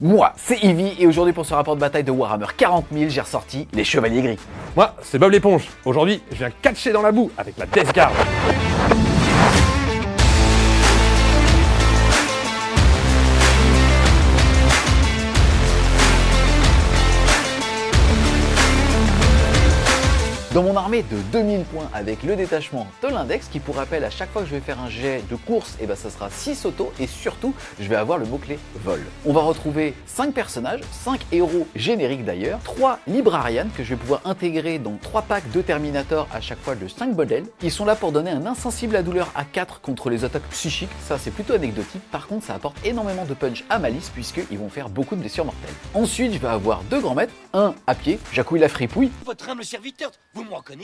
Moi, c'est Ivy et aujourd'hui pour ce rapport de bataille de Warhammer 40 000, j'ai ressorti les Chevaliers Gris. Moi, c'est Bob l'éponge. Aujourd'hui, je viens catcher dans la boue avec la Death Guard. Dans mon armée de 2000 points avec le détachement de l'index qui, pour rappel, à chaque fois que je vais faire un jet de course, ça sera 6 autos et surtout je vais avoir le mot-clé vol. On va retrouver 5 personnages, 5 héros génériques d'ailleurs, 3 Librarians que je vais pouvoir intégrer dans 3 packs de Terminator à chaque fois de 5 modèles. Ils sont là pour donner un insensible à douleur à 4 contre les attaques psychiques, ça c'est plutôt anecdotique, par contre ça apporte énormément de punch à malice puisqu'ils vont faire beaucoup de blessures mortelles. Ensuite je vais avoir 2 grands maîtres, un à pied, Jacouille la fripouille, votre humble serviteur, vous me reconnaissez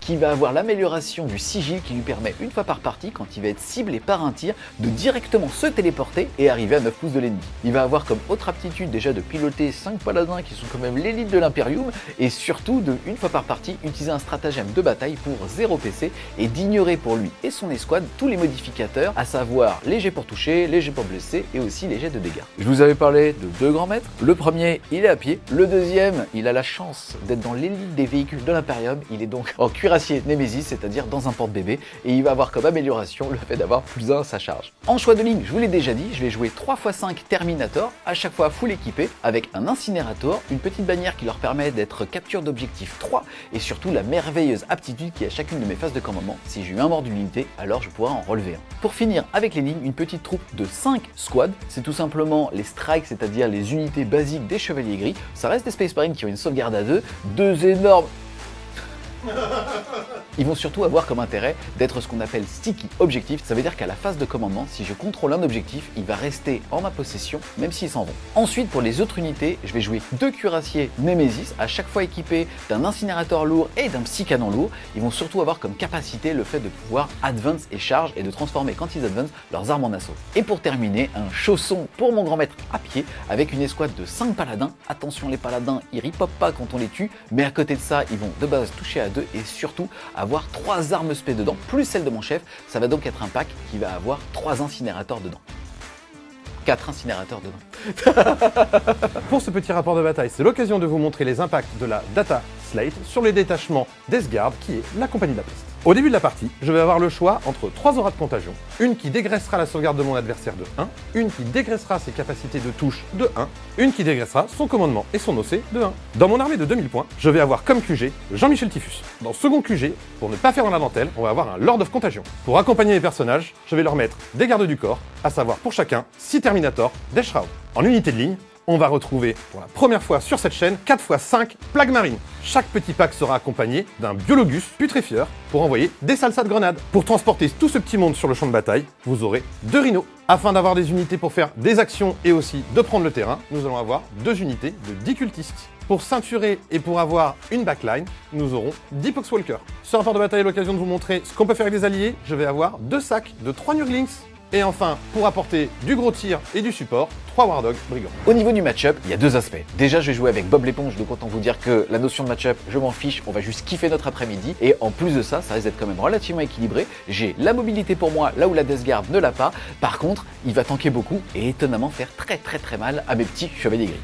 qui va avoir l'amélioration du sigil qui lui permet une fois par partie, quand il va être ciblé par un tir, de directement se téléporter et arriver à 9 pouces de l'ennemi. Il va avoir comme autre aptitude déjà de piloter 5 paladins qui sont quand même l'élite de l'Imperium et surtout de, une fois par partie, utiliser un stratagème de bataille pour 0 PC et d'ignorer pour lui et son escouade tous les modificateurs, à savoir les jets pour toucher, les jets pour blesser et aussi les jets de dégâts. Je vous avais parlé de 2 grands maîtres. Le premier, il est à pied. Le deuxième, il a la chance d'être dans l'élite des véhicules de l'Imperium. Il est donc en cuirassier Nemesis, c'est-à-dire dans un porte-bébé, et il va avoir comme amélioration le fait d'avoir +1 à sa charge. En choix de ligne, je vous l'ai déjà dit, je vais jouer 3x5 Terminator, à chaque fois full équipé, avec un incinérateur, une petite bannière qui leur permet d'être capture d'objectif 3, et surtout la merveilleuse aptitude qui est à chacune de mes phases de commandement. Si j'ai eu un mort d'une unité, alors je pourrai en relever un. Pour finir avec les lignes, une petite troupe de 5 squads, c'est tout simplement les strikes, c'est-à-dire les unités basiques des Chevaliers Gris. Ça reste des Space Marines qui ont une sauvegarde à 2 énormes... Ils vont surtout avoir comme intérêt d'être ce qu'on appelle sticky objectif, ça veut dire qu'à la phase de commandement, si je contrôle un objectif, il va rester en ma possession même s'ils s'en vont. Ensuite, pour les autres unités, je vais jouer 2 cuirassiers Nemesis, à chaque fois équipés d'un incinérateur lourd et d'un psy-canon lourd. Ils vont surtout avoir comme capacité le fait de pouvoir advance et charge et de transformer quand ils advance leurs armes en assaut. Et pour terminer, un chausson pour mon grand maître à pied avec une escouade de 5 paladins. Attention, les paladins, ils ripopent pas quand on les tue, mais à côté de ça, ils vont de base toucher à 2 et surtout avoir 3 armes spé dedans, plus celle de mon chef. Ça va donc être un pack qui va avoir 3 incinérateurs dedans. 4 incinérateurs dedans. Pour ce petit rapport de bataille, c'est l'occasion de vous montrer les impacts de la Data Slate sur les détachements Death Guard, qui est la compagnie de la peste. Au début de la partie, je vais avoir le choix entre 3 auras de contagion, une qui dégraissera la sauvegarde de mon adversaire de 1, une qui dégraissera ses capacités de touche de 1, une qui dégraissera son commandement et son OC de 1. Dans mon armée de 2000 points, je vais avoir comme QG Jean-Michel Typhus. Dans second QG, pour ne pas faire dans la dentelle, on va avoir un Lord of Contagion. Pour accompagner les personnages, je vais leur mettre des gardes du corps, à savoir pour chacun 6 Terminator, Death Shroud. En unité de ligne, on va retrouver pour la première fois sur cette chaîne 4x5 plagues marines. Chaque petit pack sera accompagné d'un biologus putréfieur pour envoyer des salsas de grenades. Pour transporter tout ce petit monde sur le champ de bataille, vous aurez 2 rhinos. Afin d'avoir des unités pour faire des actions et aussi de prendre le terrain, nous allons avoir 2 unités de 10 cultistes. Pour ceinturer et pour avoir une backline, nous aurons 10 Poxwalkers. Ce rapport de bataille est l'occasion de vous montrer ce qu'on peut faire avec des alliés. Je vais avoir 2 sacs de 3 Nurglings. Et enfin, pour apporter du gros tir et du support, 3 War Dogs brigands. Au niveau du match-up, il y a 2 aspects. Déjà, je vais jouer avec Bob l'éponge, donc autant vous dire que la notion de match-up, je m'en fiche, on va juste kiffer notre après-midi. Et en plus de ça, ça risque d'être quand même relativement équilibré. J'ai la mobilité pour moi, là où la Death Guard ne l'a pas. Par contre, il va tanker beaucoup et étonnamment faire très mal à mes petits Chevaliers Gris.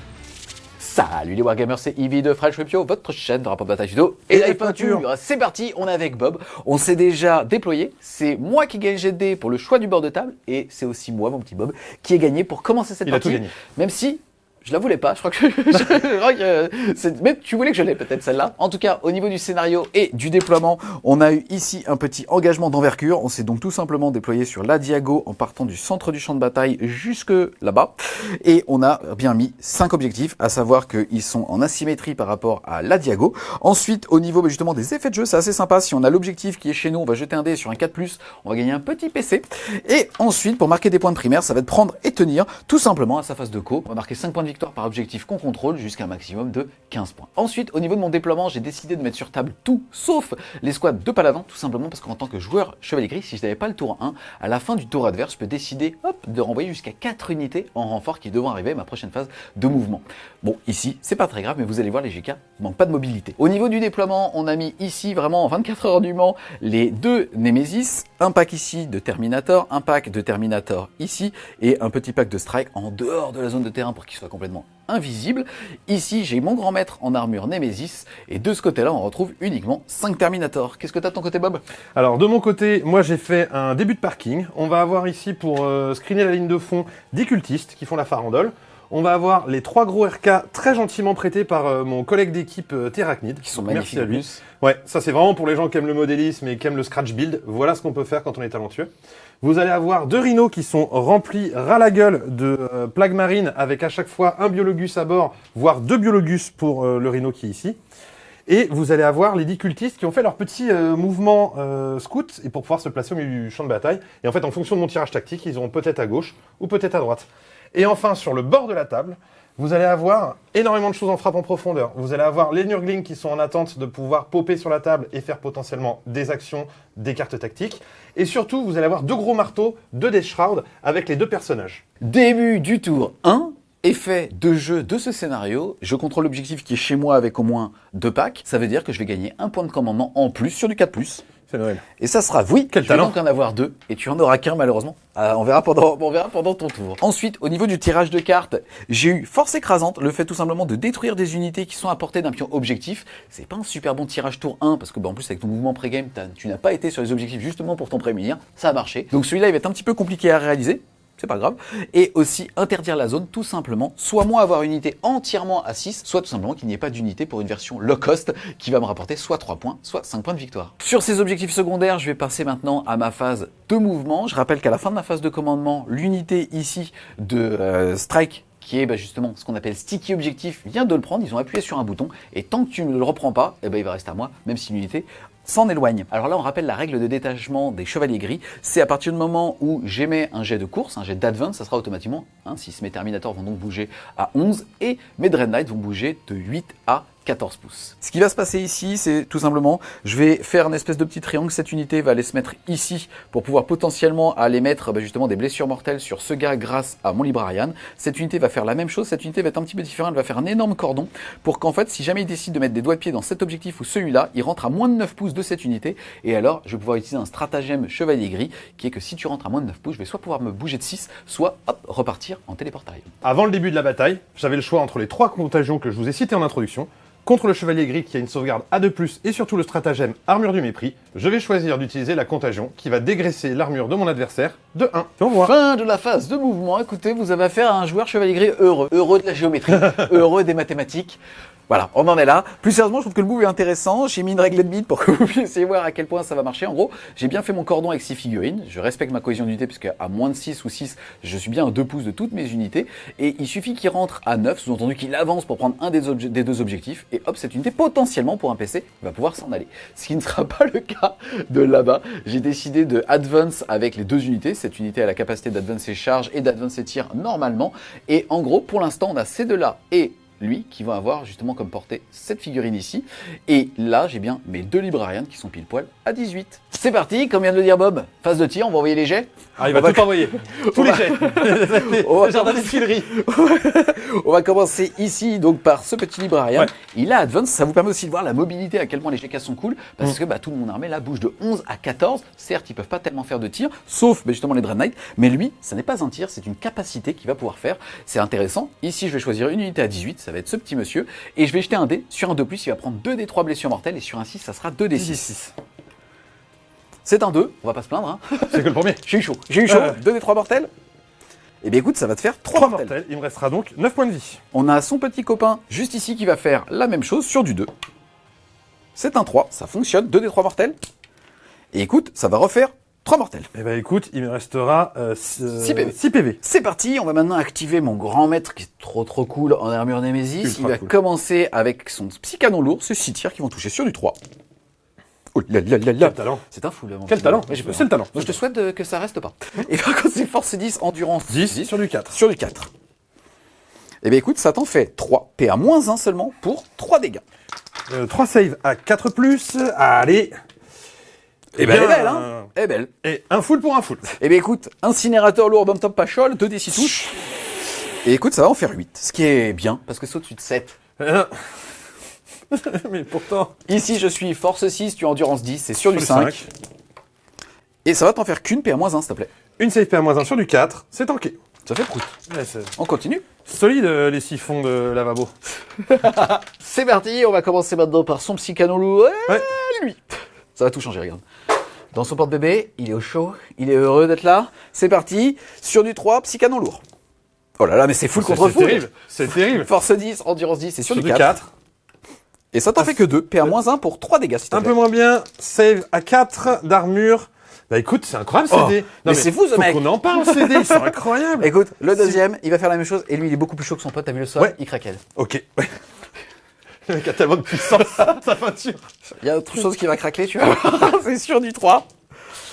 Salut les Wargamers, c'est Ivy de Fresh Rupio, votre chaîne de rapport de bataille judo et live peinture. C'est parti, on est avec Bob, on s'est déjà déployé, c'est moi qui gagne GD pour le choix du bord de table et c'est aussi moi, mon petit Bob, qui ai gagné pour commencer cette partie. Il a tout gagné. Même si je la voulais pas, je crois que même tu voulais que je l'aie peut-être celle-là. En tout cas, au niveau du scénario et du déploiement, on a eu ici un petit engagement d'envergure. On s'est donc tout simplement déployé sur la diago en partant du centre du champ de bataille jusque là-bas. Et on a bien mis 5 objectifs, à savoir qu'ils sont en asymétrie par rapport à la diago. Ensuite, au niveau justement des effets de jeu, c'est assez sympa. Si on a l'objectif qui est chez nous, on va jeter un dé sur un 4+, on va gagner un petit PC. Et ensuite, pour marquer des points de primaire, ça va être prendre et tenir tout simplement à sa phase de co. On va marquer 5 points de victoire victoires par objectif qu'on contrôle jusqu'à un maximum de 15 points. Ensuite, au niveau de mon déploiement, j'ai décidé de mettre sur table tout sauf les squads de paladins, tout simplement parce qu'en tant que joueur chevalier gris, si je n'avais pas le tour 1, à la fin du tour adverse, je peux décider de renvoyer jusqu'à 4 unités en renfort qui devront arriver à ma prochaine phase de mouvement. Bon, ici, c'est pas très grave, mais vous allez voir, les GK manquent pas de mobilité. Au niveau du déploiement, on a mis ici, vraiment en 24 heures du Mans, les 2 Nemesis, un pack ici de Terminator, un pack de Terminator ici, et un petit pack de Strike en dehors de la zone de terrain pour qu'il soit complètement invisible. Ici, j'ai mon grand maître en armure Nemesis, et de ce côté-là, on retrouve uniquement 5 Terminators. Qu'est-ce que t'as de ton côté, Bob? Alors, de mon côté, moi j'ai fait un début de parking. On va avoir ici, pour screener la ligne de fond, 10 cultistes qui font la farandole. On va avoir les 3 gros RK très gentiment prêtés par mon collègue d'équipe Terracnid. Qui sont Merci magnifiques à lui. Ouais, ça c'est vraiment pour les gens qui aiment le modélisme et qui aiment le scratch build. Voilà ce qu'on peut faire quand on est talentueux. Vous allez avoir 2 rhinos qui sont remplis ras la gueule de plagues marines avec à chaque fois un biologus à bord, voire 2 biologus pour le rhino qui est ici. Et vous allez avoir les 10 cultistes qui ont fait leur petit mouvement scout et pour pouvoir se placer au milieu du champ de bataille. Et en fait, en fonction de mon tirage tactique, ils auront peut-être à gauche ou peut-être à droite. Et enfin, sur le bord de la table, vous allez avoir énormément de choses en frappe en profondeur. Vous allez avoir les Nurglings qui sont en attente de pouvoir popper sur la table et faire potentiellement des actions, des cartes tactiques. Et surtout, vous allez avoir 2 gros marteaux, 2 Death Shroud avec les 2 personnages. Début du tour 1. Effet de jeu de ce scénario, je contrôle l'objectif qui est chez moi avec au moins 2 packs. Ça veut dire que je vais gagner un point de commandement en plus sur du 4+. C'est Noël. Et ça sera, oui, quel tu vas talent. donc en avoir 2, et tu en auras qu'un malheureusement. On verra pendant ton tour. Ensuite, au niveau du tirage de cartes, j'ai eu force écrasante, le fait tout simplement de détruire des unités qui sont à portée d'un pion objectif. C'est pas un super bon tirage tour 1, parce que en plus avec ton mouvement pré-game, tu n'as pas été sur les objectifs justement pour ton prémunir, ça a marché. Donc celui-là il va être un petit peu compliqué à réaliser. C'est pas grave. Et aussi interdire la zone, tout simplement. Soit moi avoir une unité entièrement à 6, soit tout simplement qu'il n'y ait pas d'unité pour une version low cost qui va me rapporter soit 3 points, soit 5 points de victoire. Sur ces objectifs secondaires, je vais passer maintenant à ma phase de mouvement. Je rappelle qu'à la fin de ma phase de commandement, l'unité ici de Strike, qui est justement ce qu'on appelle sticky objectif, vient de le prendre. Ils ont appuyé sur un bouton et tant que tu ne le reprends pas, il va rester à moi, même si l'unité s'en éloigne. Alors là, on rappelle la règle de détachement des chevaliers gris. C'est à partir du moment où j'émets un jet de course, un jet d'advance, ça sera automatiquement 6. Mes Terminators vont donc bouger à 11 et mes Dread Knights vont bouger de 8 à 14 pouces. Ce qui va se passer ici, c'est tout simplement, je vais faire une espèce de petit triangle. Cette unité va aller se mettre ici pour pouvoir potentiellement aller mettre justement des blessures mortelles sur ce gars grâce à mon Librarian. Cette unité va faire la même chose. Cette unité va être un petit peu différente. Elle va faire un énorme cordon pour qu'en fait, si jamais il décide de mettre des doigts de pied dans cet objectif ou celui-là, il rentre à moins de 9 pouces de cette unité. Et alors, je vais pouvoir utiliser un stratagème chevalier gris qui est que si tu rentres à moins de 9 pouces, je vais soit pouvoir me bouger de 6, soit hop, repartir en téléportarium. Avant le début de la bataille, j'avais le choix entre les 3 contagions que je vous ai cités en introduction. Contre le chevalier gris qui a une sauvegarde à 2+, et surtout le stratagème armure du mépris, je vais choisir d'utiliser la contagion qui va dégraisser l'armure de mon adversaire de 1. On voit. Fin de la phase de mouvement. Écoutez, vous avez affaire à un joueur chevalier gris heureux. Heureux de la géométrie, heureux des mathématiques. Voilà, on en est là. Plus sérieusement, je trouve que le move est intéressant. J'ai mis une règle de bid pour que vous puissiez voir à quel point ça va marcher. En gros, j'ai bien fait mon cordon avec 6 figurines. Je respecte ma cohésion d'unité puisque à moins de 6 ou 6, je suis bien à 2 pouces de toutes mes unités. Et il suffit qu'il rentre à 9, sous-entendu qu'il avance pour prendre un des 2 objectifs. Et hop, cette unité, potentiellement pour un PC, va pouvoir s'en aller. Ce qui ne sera pas le cas de là-bas. J'ai décidé de advance avec les 2 unités. Cette unité a la capacité d'advance ses charges et d'advance ses tirs normalement. Et en gros, pour l'instant, on a ces deux-là et lui qui va avoir justement comme portée cette figurine ici. Et là, j'ai bien mes 2 Librarians qui sont pile poil à 18. C'est parti, comme vient de le dire Bob, phase de tir, on va envoyer les jets. Ah, il va tout envoyer. Tous les jets. Le jardin des Tuileries. On va commencer ici donc par ce petit Librarian. Ouais. Il a Advance, ça vous permet aussi de voir la mobilité, à quel point les GK sont cool, parce que toute mon armée là bouge de 11 à 14. Certes, ils peuvent pas tellement faire de tir, sauf justement les Dread Knights, mais lui, ça n'est pas un tir, c'est une capacité qu'il va pouvoir faire. C'est intéressant. Ici, je vais choisir une unité à 18, ça va être ce petit monsieur, et je vais jeter un dé. Sur un 2+, il va prendre 2 des 3 blessures mortelles, et sur un 6, ça sera 2 des 6. C'est un 2, on va pas se plaindre. C'est que le premier. J'ai eu chaud. 2 des 3 mortels. Eh bien écoute, ça va te faire 3 mortels. mortels. Il me restera donc 9 points de vie. On a son petit copain juste ici qui va faire la même chose sur du 2. C'est un 3, ça fonctionne, 2 des 3 mortels. Et écoute, ça va refaire 3 mortels. Eh ben écoute, il me restera 6 PV. 6 PV. C'est parti, on va maintenant activer mon grand maître qui est trop cool en armure Nemesis. Ultra Il va cool. commencer avec son petit canon lourd, c'est 6 tirs qui vont toucher sur du 3. Oh là là là là. Quel talent. C'est un fou là. Quel talent. Ouais, j'ai peur. C'est le talent. Moi, je te souhaite que ça reste pas. Et par contre, c'est force 10, endurance 10 sur du 4. sur du 4. Eh bien écoute, ça t'en fait 3. PA-1 seulement pour 3 dégâts. 3 saves à 4+. Allez. Eh ben elle est belle, hein. Elle est belle. Et un full pour un full. Eh bien écoute, incinérateur lourd, bomb top pachol, 2d6 touches. Et écoute, ça va en faire 8. Ce qui est bien, parce que c'est au-dessus de 7. Mais pourtant... Ici, je suis force 6, tu as endurance 10, c'est sur du 5. Et ça va t'en faire qu'une PA-1, s'il te plaît. Une save PA-1 sur du 4, c'est tanké. Ça fait prout. Ouais, On continue. solide les siphons de lavabo. C'est parti, on va commencer maintenant par son psychanologue. Ouais. Lui. Ça va tout changer, regarde. Dans son porte-bébé, il est au chaud, il est heureux d'être là. C'est parti, sur du 3, psychano lourd. Oh là là, mais c'est full contre full. C'est terrible, c'est terrible. Force 10, endurance 10, c'est sur du 4. 4. Et ça t'en fait que 2, PA-1 pour 3 dégâts, s'il te Un plaît. peu moins bien, save à 4 d'armure. Bah écoute, c'est incroyable CD. Mais c'est fou, ce mec. Faut qu'on en parle CD, ils sont incroyables. Écoute, le deuxième, il va faire la même chose, et lui, il est beaucoup plus chaud que son pote, t'as vu le sol, Ouais. il craquelle. Ok, ouais. Le mec a tellement de puissance, sa peinture. Il y a autre chose qui va craquer, tu vois. C'est sur du 3.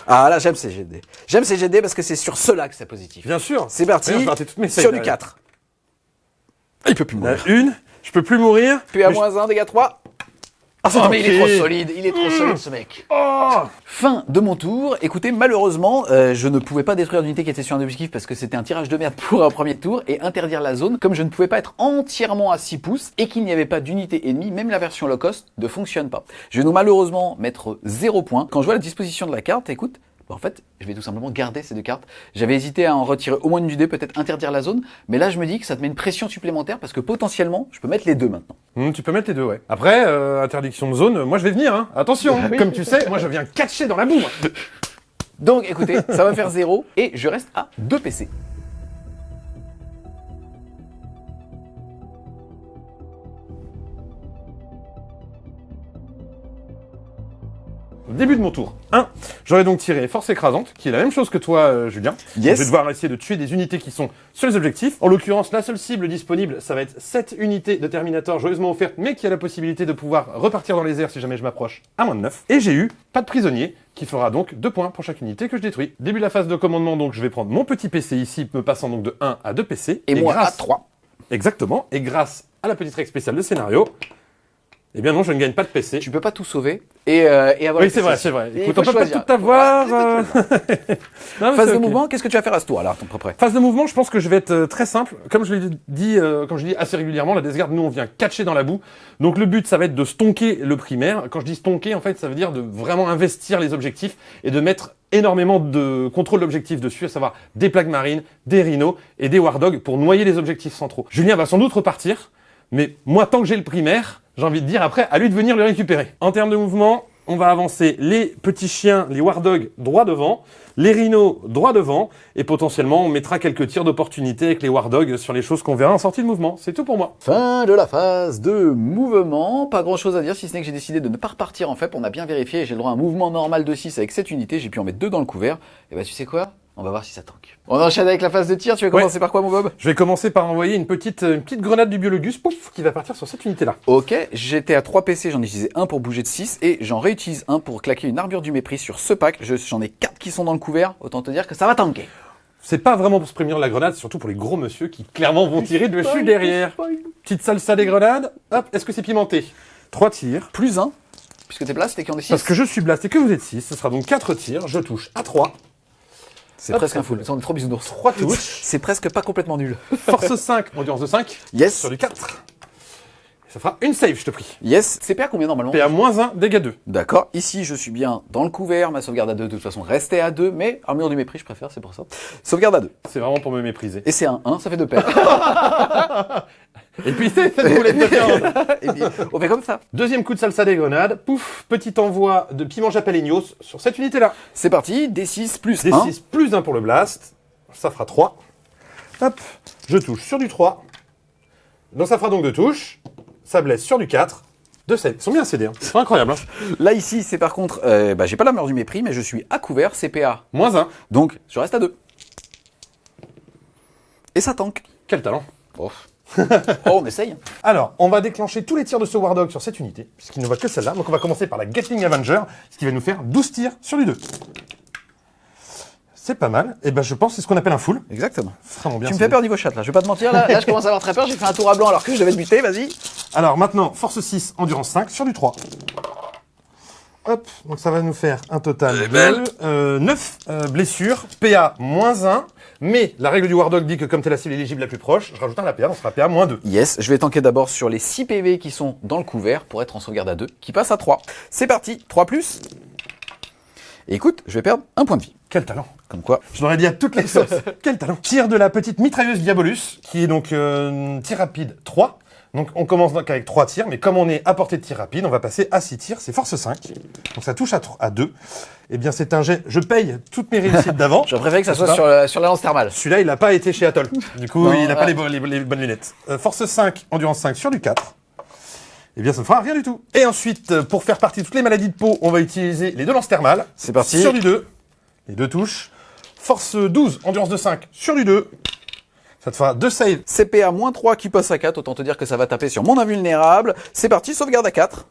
Ah là, j'aime CGD. J'aime CGD parce que c'est sur cela que c'est positif. Bien sûr. C'est parti, D'ailleurs, je vais rater toutes mes saves sur du derrière. 4. Il peut plus Il y en a mourir. une, je peux plus mourir. PA-1, dégâts 3. Ah, c'est Oh, mais il est trop tanké. solide, il est trop solide ce mec. Oh. Fin de mon tour. Écoutez, malheureusement, je ne pouvais pas détruire l'unité qui était sur un objectif parce que c'était un tirage de merde pour un premier tour et interdire la zone. Comme je ne pouvais pas être entièrement à 6 pouces et qu'il n'y avait pas d'unité ennemie, même la version low cost ne fonctionne pas. Je vais donc malheureusement mettre 0 points. Quand je vois la disposition de la carte, écoute, en fait, je vais tout simplement garder ces deux cartes. J'avais hésité à en retirer au moins une du dé, peut-être interdire la zone, mais là je me dis que ça te met une pression supplémentaire parce que potentiellement, je peux mettre les deux maintenant. Tu peux mettre les deux, ouais. Après, interdiction de zone, moi je vais venir, hein. Attention, Ah oui. comme tu sais, moi je viens catcher dans la boue. Donc écoutez, ça va faire 0 et je reste à 2 PC. Début de mon tour. 1. J'aurais donc tiré force écrasante, qui est la même chose que toi, Julien. Yes. Je vais devoir essayer de tuer des unités qui sont sur les objectifs. En l'occurrence, la seule cible disponible, ça va être cette unité de Terminator joyeusement offerte, mais qui a la possibilité de pouvoir repartir dans les airs si jamais je m'approche à moins de 9. Et j'ai eu pas de prisonnier, qui fera donc 2 points pour chaque unité que je détruis. Début de la phase de commandement, donc je vais prendre mon petit PC ici, me passant donc de 1 à 2 PC. Et moi à 3. Exactement. Et grâce à la petite règle spéciale de scénario, eh bien non, je ne gagne pas de PC. Tu peux pas tout sauver et avoir Oui, les c'est vrai, PC. c'est vrai. Et Écoute, il on faut peut pas choisir. tout avoir. Ouais, Non, mais Phase c'est de ok. mouvement, qu'est-ce que tu vas faire à ce tour alors, ton propre prêt? Phase de mouvement, je pense que je vais être très simple. Comme je l'ai dit, comme je dis assez régulièrement, la Death Guard, nous, on vient catcher dans la boue. Donc le but, ça va être de stonker le primaire. Quand je dis stonker, en fait, ça veut dire de vraiment investir les objectifs et de mettre énormément de contrôle d'objectifs dessus, à savoir des plaques marines, des rhinos et des war dogs pour noyer les objectifs centraux. Julien va sans doute repartir, mais moi, tant que j'ai le primaire, j'ai envie de dire après, à lui de venir le récupérer. En termes de mouvement, on va avancer les petits chiens, les war dogs droit devant, les rhinos droit devant, et potentiellement on mettra quelques tirs d'opportunité avec les war dogs sur les choses qu'on verra en sortie de mouvement. C'est tout pour moi. Fin de la phase de mouvement. Pas grand chose à dire si ce n'est que j'ai décidé de ne pas repartir en fait. On a bien vérifié et j'ai le droit à un mouvement normal de 6 avec cette unité. J'ai pu en mettre 2 dans le couvert. Et bah tu sais quoi? On va voir si ça tank. On enchaîne avec la phase de tir. Tu vas commencer par quoi, mon Bob? Je vais commencer par envoyer une petite grenade du biologus, pouf, qui va partir sur cette unité-là. Ok, j'étais à 3 PC, j'en ai utilisé un pour bouger de 6 et j'en réutilise un pour claquer une armure du mépris sur ce pack. J'en ai 4 qui sont dans le couvert. Autant te dire que ça va tanker. C'est pas vraiment pour se prémunir de la grenade, c'est surtout pour les gros monsieur qui clairement vont tirer dessus derrière. Petite salsa des grenades. Hop, est-ce que c'est pimenté? 3 tirs. Plus 1, puisque t'es blast et qu'il y en a 6. Parce que je suis blast et que vous êtes 6, ce sera donc 4 tirs, je touche à 3. C'est Hop, presque ça un full. fait On est trop bisounours. 3 touches. C'est presque pas complètement nul. Force 5, endurance de 5. Yes. Sur du 4. Ça fera une save, je te prie. Yes. CPA combien normalement? PA -1, dégâts 2. D'accord. Ici, je suis bien dans le couvert. Ma sauvegarde à 2, de toute façon, restait à 2. Mais armure du mépris, je préfère, c'est pour ça. Sauvegarde à 2. C'est vraiment pour me mépriser. Et c'est un 1, ça fait 2 paires. Et puis c'est cette boulette de viande. Et puis, on fait comme ça. Deuxième coup de salsa des grenades. Pouf, petit envoi de piment jalapenos sur cette unité-là. C'est parti. D6 plus 1. D6 plus 1 pour le blast. Ça fera 3. Hop, je touche sur du 3. Donc ça fera donc 2 touches. Ça blesse sur du 4. 2 save. Ils sont bien cédés. Hein. C'est incroyable. Hein. Là, ici, c'est par contre, j'ai pas l'armure du mépris, mais je suis à couvert, CPA. -1. Donc, je reste à 2. Et ça tank. Quel talent. Oh, oh on essaye. Alors, on va déclencher tous les tirs de ce War Dog sur cette unité, puisqu'il ne voit que celle-là. Donc on va commencer par la Gatling Avenger, ce qui va nous faire 12 tirs sur du 2. C'est pas mal. Et ben je pense que c'est ce qu'on appelle un full. Exactement. Vraiment bien. Tu me fais peur niveau chat là, je vais pas te mentir, là je commence à avoir très peur, j'ai fait un tour à blanc alors que je devais te buter, vas-y. Alors maintenant, force 6, endurance 5 sur du 3. Hop, donc ça va nous faire un total de 9 blessures, PA -1. Mais la règle du War Dog dit que comme t'es la cible éligible la plus proche, je rajoute un à la PA, on sera PA -2. Yes, je vais tanker d'abord sur les 6 PV qui sont dans le couvert pour être en sauvegarde à 2, qui passe à 3. C'est parti, 3+. Et écoute, je vais perdre un point de vie. Quel talent! Comme quoi. Je l'aurais dit à toutes les sauces. Quel talent! Tir de la petite mitrailleuse Diabolus, qui est donc tir rapide 3. Donc on commence donc avec 3 tirs, mais comme on est à portée de tir rapide, on va passer à 6 tirs, c'est force 5. Donc ça touche à 2. Eh bien c'est un jet, je paye toutes mes réussites d'avant. Je préfère que ça soit sur la lance thermale. Celui-là, il n'a pas été chez Atoll. Du coup, Non, il n'a pas les bonnes lunettes. Force 5, endurance 5 sur du 4. Eh bien ça ne fera rien du tout. Et ensuite, pour faire partie de toutes les maladies de peau, on va utiliser les 2 lances thermales. C'est parti. Sur du 2. Les 2 touches. Force 12, endurance de 5 sur du 2. Ça te fera 2 saves. CPA -3 qui passe à 4, autant te dire que ça va taper sur mon invulnérable. C'est parti, sauvegarde à 4.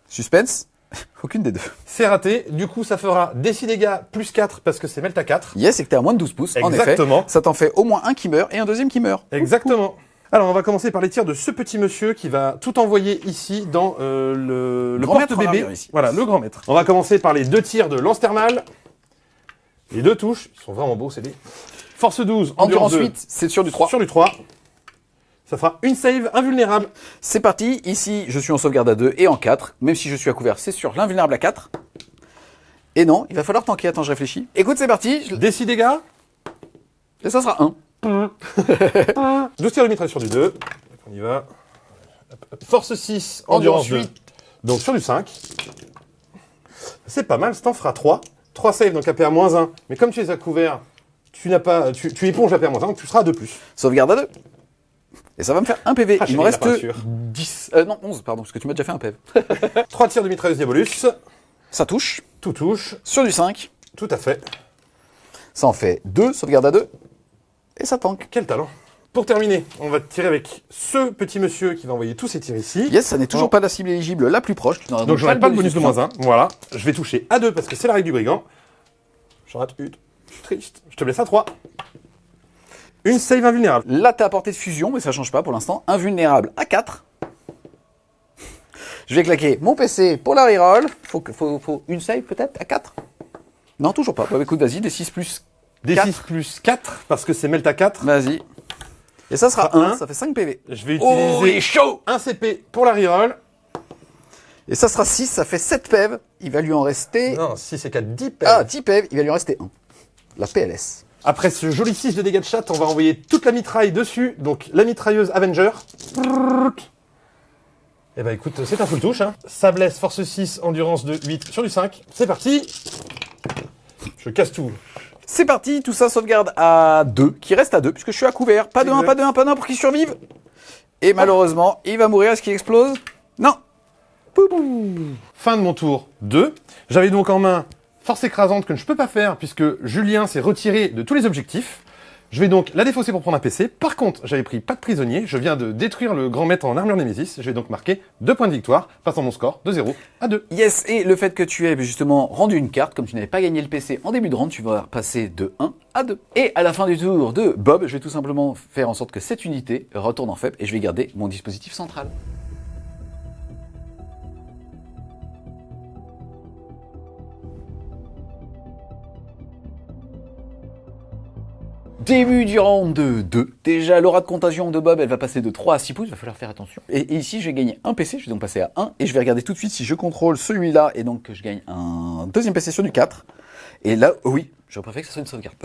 Suspense, aucune des deux. C'est raté. Du coup, ça fera des 6 dégâts plus 4 parce que c'est melt à 4. Yes, et que t'es à moins de 12 pouces, en effet. Exactement. Ça t'en fait au moins un qui meurt et un deuxième qui meurt. Exactement. Alors, on va commencer par les tirs de ce petit monsieur qui va tout envoyer ici dans le grand maître en porte-bébé. armure ici. Voilà, le grand maître. On va commencer par les 2 tirs de lance thermale. Les 2 touches. Ils sont vraiment beaux, c'est des... Force 12, endurance 2. Ensuite, c'est sur du 3. Sur du 3. Ça fera une save invulnérable. C'est parti, ici je suis en sauvegarde à 2 et en 4. Même si je suis à couvert, c'est sur l'invulnérable à 4. Et non, il va falloir tanker, attends, je réfléchis. Écoute, c'est parti. Des 6 dégâts. Et ça sera 1. 12 tirs de mitraille sur du 2. On y va. Force 6, endurance 2. Donc sur du 5. C'est pas mal, ça t'en fera 3. 3 saves, donc APA -1. Mais comme tu es à couvert, tu éponges APA -1, donc tu seras à 2+. Sauvegarde à 2. Et ça va me faire un PV. Ah, il me reste pas sûr. 10. Non, 11, pardon, parce que tu m'as déjà fait un PV. 3 tirs de mitrailleuse Diabolus. Ça touche. Tout touche. Sur du 5. Tout à fait. Ça en fait 2, sauvegarde à 2. Et ça tank. Quel talent. Pour terminer, on va tirer avec ce petit monsieur qui va envoyer tous ses tirs ici. Yes, ça n'est toujours pas la cible éligible la plus proche. Donc j'aurai pas le bonus de -1. Voilà. Je vais toucher à 2 parce que c'est la règle du brigand. Je rate une. Je suis triste. Je te laisse à 3. Une save invulnérable. Là, t'es à portée de fusion, mais ça change pas pour l'instant. Invulnérable à 4. Je vais claquer mon PC pour la reroll. Faut une save peut-être à 4. Non, toujours pas. Bah, écoute, vas-y, des 6 plus Des 4. 6 plus 4 parce que c'est melt à 4. Vas-y. Et ça sera 1, ça fait 5 PV. Je vais Oh, il est utiliser chaud. un CP pour la reroll. Et ça sera 6, ça fait 7 PV. Il va lui en rester... Non, 6 et 4, 10 Ah, 10 PV, il va lui en rester 1. La PLS. Après ce joli 6 de dégâts de chat, on va envoyer toute la mitraille dessus. Donc la mitrailleuse Avenger. Eh ben écoute, c'est un full touche. Hein. Ça blesse, force 6, endurance de 8 sur du 5. C'est parti. Je casse tout. C'est parti, tout ça sauvegarde à 2, qui reste à 2, puisque je suis à couvert. Pas de 1, pas de 1, pas de 1 pour qu'il survive. Et malheureusement, il va mourir. Est-ce qu'il explose? Non. Boubou. Fin de mon tour 2. J'avais donc en main force écrasante que je ne peux pas faire puisque Julien s'est retiré de tous les objectifs. Je vais donc la défausser pour prendre un PC. Par contre, j'avais pris pas de prisonnier. Je viens de détruire le grand maître en armure Némésis. Je vais donc marquer 2 points de victoire, passant mon score de 0 à 2. Yes, et le fait que tu aies justement rendu une carte, comme tu n'avais pas gagné le PC en début de round, tu vas passer de 1 à 2. Et à la fin du tour de Bob, je vais tout simplement faire en sorte que cette unité retourne en FEP et je vais garder mon dispositif central. Début du round de 2. Déjà, l'aura de contagion de Bob, elle va passer de 3 à 6 pouces, il va falloir faire attention. Et ici, je vais gagner un PC, je vais donc passer à 1. Et je vais regarder tout de suite si je contrôle celui-là, et donc je gagne un deuxième PC sur du 4. Et là, oui, je préfère que ce soit une sauvegarde.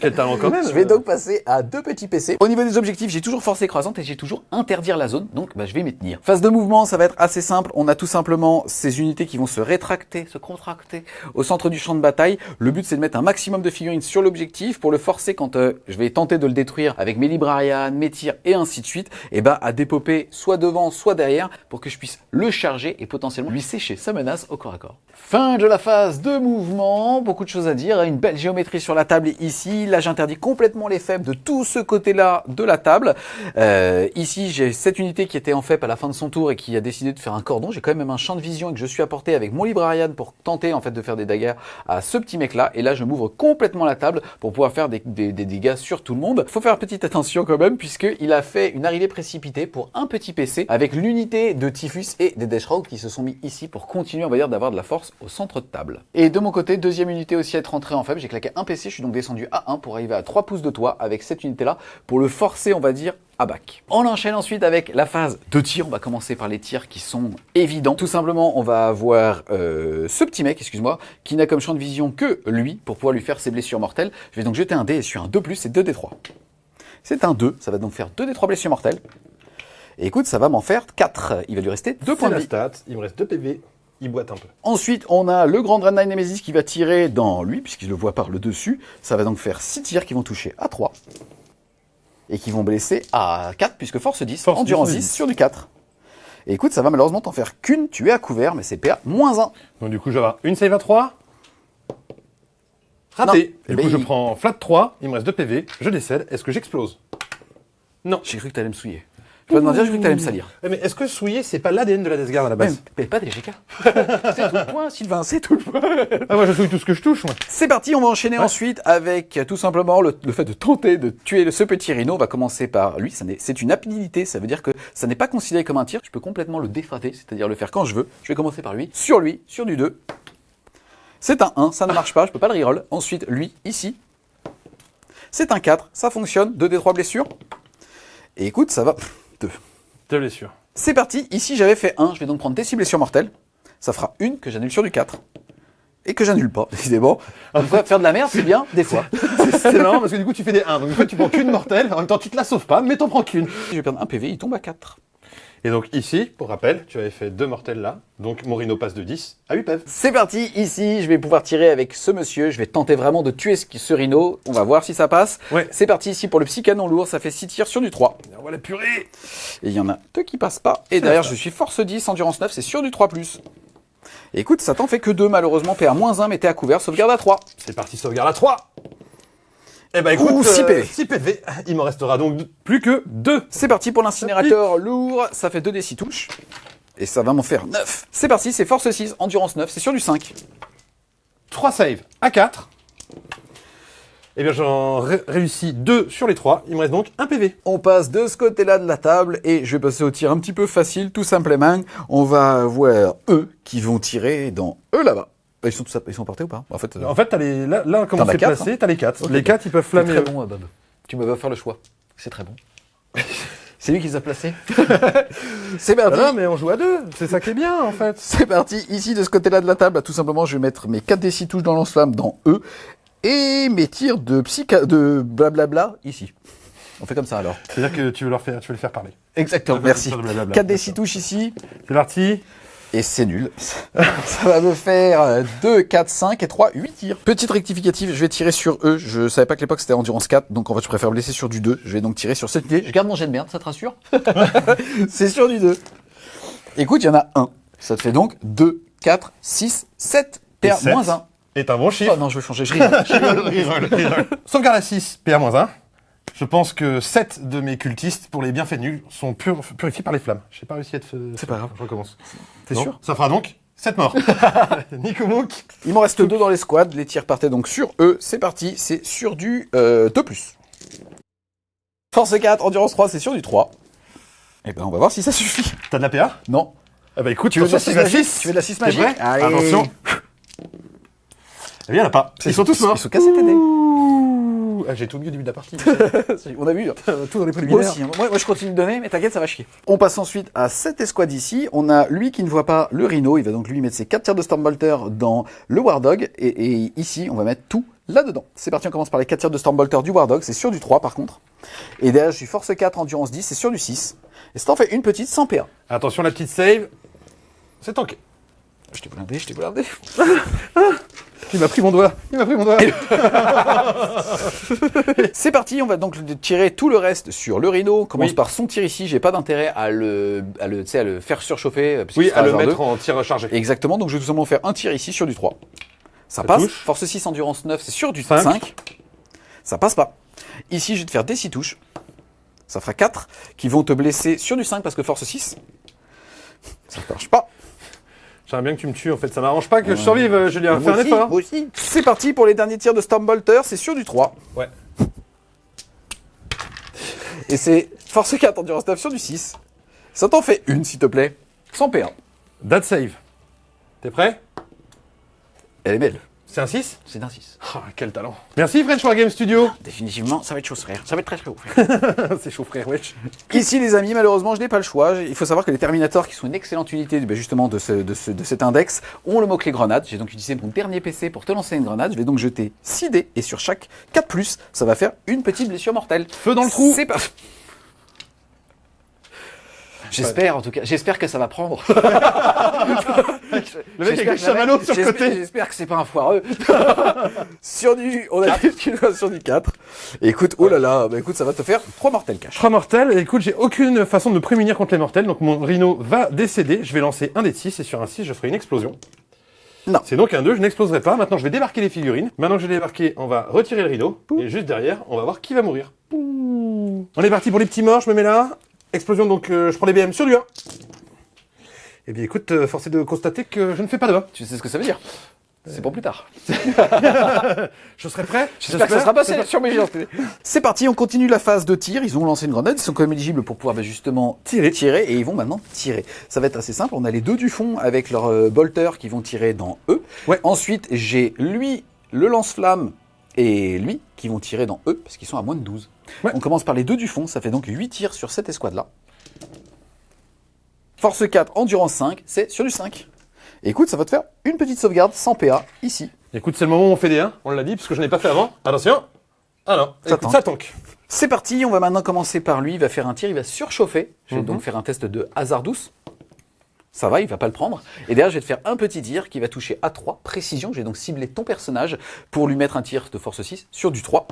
Quel talent quand même. Je vais donc passer à 2 petits PC. Au niveau des objectifs, j'ai toujours force écrasante et j'ai toujours interdire la zone, donc je vais m'y tenir. Phase de mouvement, ça va être assez simple. On a tout simplement ces unités qui vont se rétracter, se contracter au centre du champ de bataille. Le but, c'est de mettre un maximum de figurines sur l'objectif pour le forcer quand je vais tenter de le détruire avec mes librarians, mes tirs et ainsi de suite, et à dépoper soit devant, soit derrière pour que je puisse le charger et potentiellement lui sécher sa menace au corps à corps. Fin de la phase de mouvement, beaucoup de choses à dire, une belle nouvelle géométrie sur la table ici. Là, j'interdis complètement les faibles de tout ce côté-là de la table. Ici, j'ai cette unité qui était en FEP à la fin de son tour et qui a décidé de faire un cordon. J'ai quand même un champ de vision et que je suis apporté avec mon Librarian pour tenter en fait de faire des dégâts à ce petit mec-là. Et là, je m'ouvre complètement la table pour pouvoir faire des dégâts sur tout le monde. Faut faire petite attention quand même puisqu'il a fait une arrivée précipitée pour un petit PC avec l'unité de Typhus et des Deshroud qui se sont mis ici pour continuer, on va dire, d'avoir de la force au centre de table. Et de mon côté, deuxième unité aussi à être rentrée en faible. J'ai claqué un PC, je suis donc descendu à 1 pour arriver à 3 pouces de toit avec cette unité-là pour le forcer, on va dire, à bac. On enchaîne ensuite avec la phase de tir. On va commencer par les tirs qui sont évidents. Tout simplement, on va avoir ce petit mec, excuse-moi, qui n'a comme champ de vision que lui pour pouvoir lui faire ses blessures mortelles. Je vais donc jeter un dé et sur un 2+, c'est 2d3. C'est un 2, ça va donc faire 2d3 blessures mortelles. Et écoute, ça va m'en faire 4. Il va lui rester 2 points de vie. Stat, il me reste 2 PV, il boite un peu. Ensuite, on a le grand Dreadnought Nemesis qui va tirer dans lui, puisqu'il le voit par le dessus. Ça va donc faire 6 tirs qui vont toucher à 3. Et qui vont blesser à 4, puisque force 10, endurance 10 sur du 4. Et écoute, ça va malheureusement t'en faire qu'une, tu es à couvert, mais c'est PA -1. Donc du coup, je vais avoir une save à 3. Raté. Du coup, je prends flat 3, il me reste 2 PV, je décède. Est-ce que j'explose? Non. J'ai cru que t'allais me souiller. Je vais te mentir, j'ai cru que t'allais me salir. Mais est-ce que souiller, c'est pas l'ADN de la Death Guard à la base? Mais pas des GK. C'est tout le point, Sylvain, c'est tout le point. Ah, moi, je souille tout ce que je touche, moi. C'est parti, on va enchaîner ensuite avec tout simplement le fait de tenter de tuer ce petit rhino. On va commencer par lui, c'est une habilité, ça veut dire que ça n'est pas considéré comme un tir. Je peux complètement le défrater, c'est-à-dire le faire quand je veux. Je vais commencer par lui, sur du 2. C'est un 1, ça ne marche pas, je peux pas le reroll. Ensuite, lui, ici. C'est un 4, ça fonctionne, 2d3 blessures. Et écoute, ça va... 2. 2 blessures. C'est parti, ici j'avais fait 1, je vais donc prendre tes 6 blessures mortelles. Ça fera une que j'annule sur du 4. Et que j'annule pas, décidément. Comme quoi, faire de la merde, c'est bien, des fois. C'est marrant parce que du coup, tu fais des 1. Donc, une fois, tu prends qu'une mortelle. En même temps, tu te la sauves pas, mais t'en prends qu'une. Je vais perdre un PV, il tombe à 4. Et donc, ici, pour rappel, tu avais fait 2 mortelles là. Donc, mon rhino passe de 10 à 8 PV. C'est parti, ici, je vais pouvoir tirer avec ce monsieur. Je vais tenter vraiment de tuer ce rhino. On va voir si ça passe. Ouais. C'est parti, ici, pour le psy canon lourd. Ça fait 6 tirs sur du 3. On va la purée. Et il y en a 2 qui passent pas. Et derrière, je suis force 10, endurance 9, c'est sur du 3+. Et écoute, ça t'en fait que 2, malheureusement. PA -1, mais t'es à couvert, sauvegarde à 3. C'est parti, sauvegarde à 3. Eh ben écoute, 6 PV. 6 PV. Il m'en restera donc plus que 2. C'est parti pour l'incinérateur lourd. Ça fait 2d6 touches. Et ça va m'en faire 9. C'est parti, c'est force 6, endurance 9, c'est sur du 5. 3 saves à 4. Eh bien, j'en réussis 2 sur les 3. Il me reste donc 1 PV. On passe de ce côté-là de la table et je vais passer au tir un petit peu facile, tout simplement. On va voir eux qui vont tirer dans eux là-bas. Ils sont portés ou pas? En fait, t'as les, là comment c'est placé, t'as les 4. Okay. Les 4, ils peuvent flammer. C'est très bon, Bob. Tu me vas faire le choix. C'est très bon. C'est lui qui les a placés. C'est parti. Non, mais on joue à 2. C'est ça qui est bien, en fait. C'est parti. Ici, de ce côté-là de la table, tout simplement, je vais mettre mes 4d6 touches dans lance-flamme dans eux et mes tirs de blablabla ici. On fait comme ça alors. C'est-à-dire que tu veux les faire parler. Exactement, merci. 4d6 touches ici. C'est parti. Et c'est nul. Ça va me faire 2, 4, 5 et 3, 8 tirs. Petite rectificative, je vais tirer sur eux. Je savais pas que l'époque c'était endurance 4, donc en fait je préfère blesser sur du 2. Je vais donc tirer sur cette unité. Je garde mon jet de merde, ça te rassure? C'est sur du 2. Écoute, il y en a 1. Ça te fait donc 2, 4, 6, 7, PA -1. Est un bon chiffre. Oh non, je vais changer, je rigole. Sauvegarde à 6, PA -1. Je pense que 7 de mes cultistes, pour les bienfaits nuls, sont purifiés par les flammes. J'ai pas réussi à être... C'est pas grave. Je recommence. T'es sûr? Ça fera donc 7 morts. Nico Mouk. Il m'en reste 2 dans les squads. Les tirs partaient donc sur eux. C'est parti. C'est sur du 2+. Force 4, endurance 3, c'est sur du 3. Et ben on va voir si ça suffit. T'as de la PA? Non. Eh ben écoute, Tu veux de la 6 à magique? 6. Tu veux de la 6 T'es magique? prêt? Allez. Attention. Eh bien, il y en a pas. Ils sont tous morts. Ils sont cassés TD. Ah, j'ai tout mis au début de la partie. On a vu. Tout dans les Moi préliminaires. aussi. Moi je continue de donner, mais t'inquiète, ça va chier. On passe ensuite à cette escouade ici. On a lui qui ne voit pas le rhino. Il va donc lui mettre ses 4 tirs de Stormbolter dans le War Dog. Et ici, on va mettre tout là-dedans. C'est parti, on commence par les 4 tirs de Stormbolter du War Dog. C'est sur du 3 par contre. Et derrière, je suis force 4, endurance 10. C'est sur du 6. Et ça en fait une petite sans PA. Attention, la petite save. C'est tanké. Je t'ai blindé. Il m'a pris mon doigt. C'est parti, on va donc tirer tout le reste sur le rhino. On commence Oui. par son tir ici. J'ai pas d'intérêt à le faire surchauffer. Parce Oui, qu'il sera à le hasardeux. mettre en tir rechargé. Exactement, donc je vais tout simplement faire un tir ici sur du 3. Ça passe. touche. Force 6, endurance 9, c'est sur du 5. 5. Ça passe pas. Ici, je vais te faire des 6 touches. Ça fera 4 qui vont te blesser sur du 5 parce que force 6. Ça ne marche pas. J'aimerais bien que tu me tues, en fait. Ça m'arrange pas que je survive, Julien. Fais Moi un aussi, effort. moi aussi. C'est parti pour les derniers tirs de Stormbolter. C'est sur du 3. Ouais. Et c'est force 4, endurance 9 sur du 6. Ça t'en fait une, s'il te plaît. Sans P1. That save. T'es prêt? Elle est belle. C'est un 6? C'est un 6. Ah, quel talent. Merci French War Game Studio. Définitivement, ça va être chaud, frère. Ça va être très chaud. C'est chaud frère, wesh. Ici, les amis, malheureusement, je n'ai pas le choix. Il faut savoir que les Terminators, qui sont une excellente unité justement de cet index, ont le mot-clé grenade. J'ai donc utilisé mon dernier PC pour te lancer une grenade. Je vais donc jeter 6 dés et sur chaque 4+, ça va faire une petite blessure mortelle. Feu dans le trou. C'est pas... J'espère en tout cas, j'espère que ça va prendre. Le mec avec le chamallow sur le côté. J'espère que c'est pas un foireux. On a sur du 4. Et écoute, oh là là, bah écoute, ça va te faire 3 mortels cash. 3 mortels. Et écoute, j'ai aucune façon de me prémunir contre les mortels. Donc mon rhino va décéder. Je vais lancer un dé de 6 et sur un 6, je ferai une explosion. Non. C'est donc un 2, je n'exploserai pas. Maintenant, je vais débarquer les figurines. Maintenant que j'ai débarqué, on va retirer le rideau. Et juste derrière, on va voir qui va mourir. On est parti pour les petits morts, je me mets là. Explosion, donc je prends les BM sur du 1. Eh bien écoute, force est de constater que je ne fais pas de 1. Tu sais ce que ça veut dire? C'est pour plus tard. Je serai prêt. J'espère que ça sera passé sur mes géants. C'est parti, on continue la phase de tir. Ils ont lancé une grenade, ils sont quand même éligibles pour pouvoir justement tirer et ils vont maintenant tirer. Ça va être assez simple, on a les deux du fond avec leurs bolters qui vont tirer dans eux. Ouais. Ensuite, j'ai lui, le lance-flamme et lui qui vont tirer dans eux parce qu'ils sont à moins de 12. Ouais. On commence par les deux du fond, ça fait donc 8 tirs sur cette escouade-là. Force 4, endurance 5, c'est sur du 5. Et écoute, ça va te faire une petite sauvegarde sans PA ici. Écoute, c'est le moment où on fait des 1. On l'a dit, parce que je n'ai pas fait avant. Attention. Ah non, écoute, ça tank. C'est parti, on va maintenant commencer par lui. Il va faire un tir, il va surchauffer. Je vais donc faire un test de hasard douce. Ça va, il va pas le prendre. Et derrière, je vais te faire un petit tir qui va toucher à 3, précision. Je vais donc cibler ton personnage pour lui mettre un tir de force 6 sur du 3.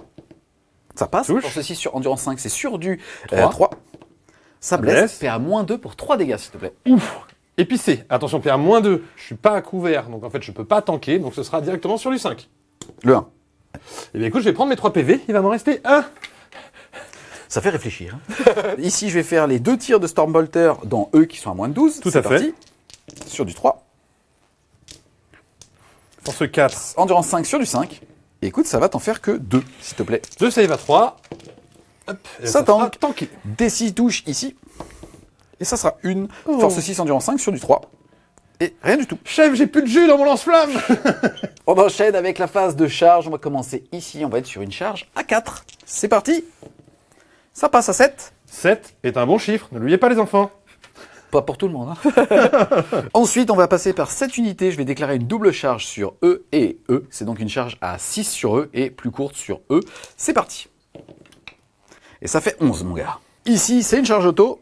Ça passe. Touche. Force 6 sur endurance 5, c'est sur du 3. 3. Ça blesse. blesse. Fais à moins 2 pour 3 dégâts, s'il te plaît. Ouf. Épicé. Attention, PA moins 2. Je suis pas à couvert, donc en fait, je peux pas tanker. Donc ce sera directement sur du 5. Le 1. Eh bien écoute, je vais prendre mes 3 PV. Il va m'en rester 1. Ça fait réfléchir. Hein. Ici, je vais faire les 2 tirs de Stormbolter dans eux qui sont à moins de 12. Tout C'est à fait. parti. Sur du 3. Force 4. Endurance 5 sur du 5. Et écoute, ça va t'en faire que 2, s'il te plaît. 2 save à 3. Hop. Et Ça sera tank. tanké. Des 6 touches ici. Et ça sera une. Force 6, endurance 5 sur du 3. Et rien du tout. Chef, j'ai plus de jus dans mon lance-flamme. On enchaîne avec la phase de charge. On va commencer ici. On va être sur une charge à 4. C'est parti. Ça passe à 7. 7 est un bon chiffre. Ne l'oubliez pas les enfants. Pas pour tout le monde. Hein. Ensuite, on va passer par cette unité. Je vais déclarer une double charge sur eux et eux. C'est donc une charge à 6 sur eux et plus courte sur eux. C'est parti. Et ça fait 11, mon gars. Ici, c'est une charge auto.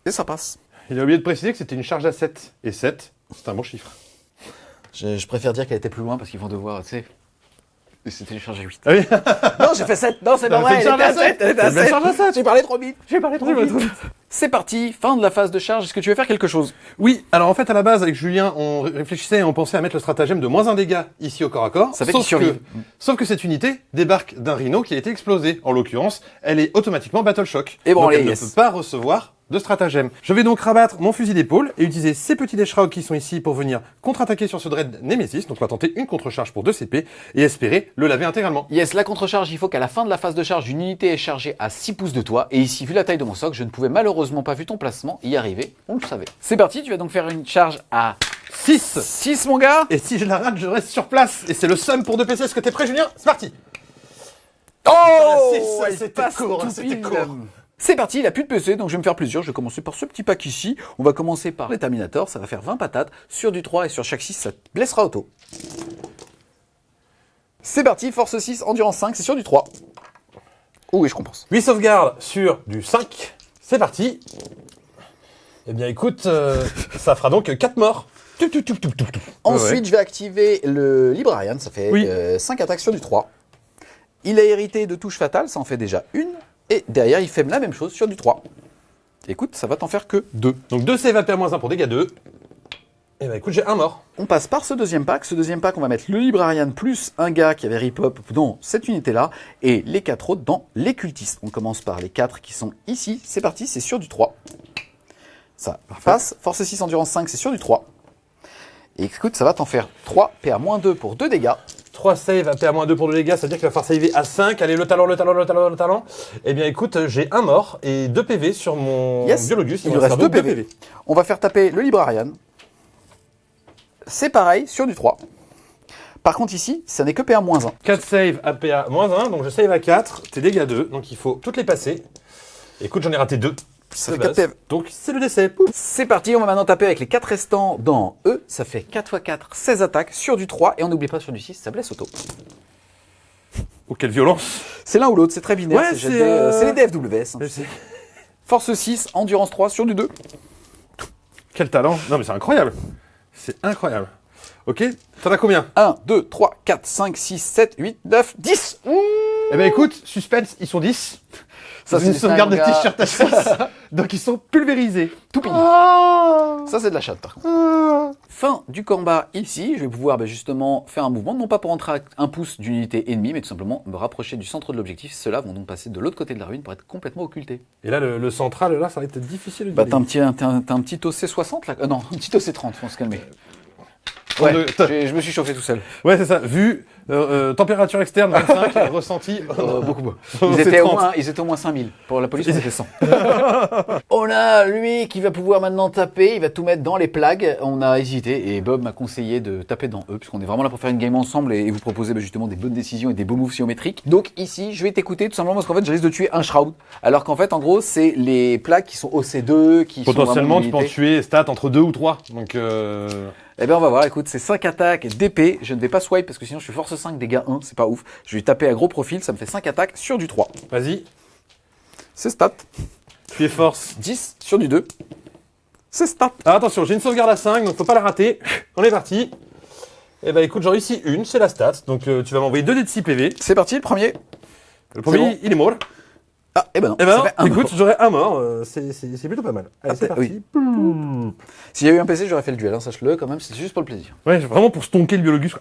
Et ça passe. Il a oublié de préciser que c'était une charge à 7. Et 7, c'est un bon chiffre. Je préfère dire qu'elle était plus loin parce qu'ils vont devoir, tu sais... C'était une charge à 8. Ah oui. Non, j'ai fait 7. Non, c'est pas T'as vrai. fait Elle une charge était à à 7. 7. Elle était T'as à fait une 7. charge à 7. J'ai parlé trop vite. C'est parti. Fin de la phase de charge. Est-ce que tu veux faire quelque chose? Oui, alors en fait, à la base, avec Julien, on réfléchissait et on pensait à mettre le stratagème de moins 1 dégât ici au corps à corps. Ça fait qu'il survive. Sauf que cette unité débarque d'un rhino qui a été explosé. En l'occurrence, elle est automatiquement Battle Shock. Et bon, donc allez, elle yes. ne peut pas recevoir de stratagème. Je vais donc rabattre mon fusil d'épaule et utiliser ces petits Deshraug qui sont ici pour venir contre-attaquer sur ce Dread Nemesis. Donc on va tenter une contre-charge pour 2 CP et espérer le laver intégralement. Yes, la contre-charge, il faut qu'à la fin de la phase de charge, une unité est chargée à 6 pouces de toi. Et ici, vu la taille de mon socle, je ne pouvais malheureusement pas, vu ton placement, y arriver. On le savait. C'est parti, tu vas donc faire une charge à 6. 6, mon gars. Et si je la rate, je reste sur place. Et c'est le sum pour 2 PC. Est-ce que t'es prêt, Julien? C'est parti. Oh, elle c'était passe court, tout c'était pile. court. C'est parti, il a plus de PC, donc je vais me faire plaisir. Je vais commencer par ce petit pack ici. On va commencer par les Terminators, ça va faire 20 patates. Sur du 3 et sur chaque 6, ça te blessera auto. C'est parti, force 6, endurance 5, c'est sur du 3. Oh oui, je compense. 8 sauvegardes sur du 5. C'est parti. Eh bien, écoute, ça fera donc 4 morts. Ensuite, je vais activer le Librarian, ça fait Oui. 5 attaques sur du 3. Il a hérité de touche fatale, ça en fait déjà une. Et derrière, il fait la même chose sur du 3. Écoute, ça va t'en faire que 2. Donc 2 save à pair moins 1 pour dégâts 2. Eh ben écoute, j'ai un mort. On passe par ce deuxième pack. Ce deuxième pack, on va mettre le Librarian plus un gars qui avait rip-hop dans cette unité-là et les 4 autres dans les cultistes. On commence par les 4 qui sont ici. C'est parti, c'est sur du 3. Ça passe. Force 6, endurance 5, c'est sur du 3. Et écoute, ça va t'en faire 3, PA-2 pour 2 dégâts. 3 save à PA-2 pour 2 dégâts, c'est-à-dire qu'il va falloir saver à 5. Allez, le talent. Eh bien écoute, j'ai un mort et 2 PV sur mon Biologus. Il nous reste 2 PV. On va faire taper le Librarian. C'est pareil, sur du 3. Par contre ici, ça n'est que PA-1. 4 save à PA-1, donc je save à 4, tes dégâts 2, donc il faut toutes les passer. Écoute, j'en ai raté 2. Ça fait 4 PV. Donc c'est le décès. C'est parti, on va maintenant taper avec les 4 restants dans E. Ça fait 4 x 4, 16 attaques sur du 3. Et on n'oublie pas sur du 6, ça blesse auto. Oh, quelle violence. C'est l'un ou l'autre, c'est très binaire. Ouais, c'est les DFWS. Je sais. Force 6, endurance 3 sur du 2. Quel talent. Non mais c'est incroyable. C'est incroyable. Ok, t'en as combien? 1, 2, 3, 4, 5, 6, 7, 8, 9, 10. Eh ben écoute, suspense, ils sont 10. Ça, c'est une sauvegarde de t-shirt à 6. Donc ils sont pulvérisés. Tout pignon. Ça, c'est de la chatte, par contre. Fin du combat ici. Je vais pouvoir justement faire un mouvement, non pas pour entrer à un pouce d'une unité ennemie, mais tout simplement me rapprocher du centre de l'objectif. Ceux-là vont donc passer de l'autre côté de la ruine pour être complètement occultés. Et là, le central, là, ça va être difficile de Bah, t'as un petit OC60 là. Non, un petit OC30, faut se calmer. Ouais, je me suis chauffé tout seul. Ouais, c'est ça. Vu température externe 25 et ressenti beaucoup. Ils étaient au moins 5000. Pour la police, on était 100. On a lui qui va pouvoir maintenant taper. Il va tout mettre dans les plagues. On a hésité et Bob m'a conseillé de taper dans eux, puisqu'on est vraiment là pour faire une game ensemble et vous proposer justement des bonnes décisions et des beaux moves géométriques. Donc ici, je vais t'écouter tout simplement parce qu'en fait, je risque de tuer un Shroud. Alors qu'en fait, en gros, c'est les plagues qui sont OC2, qui potentiellement, sont tu peux en tuer stats entre 2 ou 3. Donc Eh bien on va voir, écoute, c'est 5 attaques d'épée, je ne vais pas swipe parce que sinon je suis force 5, dégâts 1, c'est pas ouf. Je vais taper à gros profil, ça me fait 5 attaques sur du 3. Vas-y. C'est stat. Tu es force. 10 sur du 2. C'est stat. Ah, attention, j'ai une sauvegarde à 5, donc faut pas la rater. On est parti. Eh ben écoute, j'en réussis une, c'est la stat. Donc tu vas m'envoyer 2 dés de 6 PV. C'est parti, le premier. Le premier, bon. il est mort. Ah, eh ben non, Eh ben ça fait un écoute, mort. j'aurais un mort, c'est plutôt pas mal. Allez, Ah, c'est parti. oui. S'il y a eu un PC, j'aurais fait le duel, hein, sache-le, quand même, c'est juste pour le plaisir. Ouais, vraiment pour stonker le Biologus.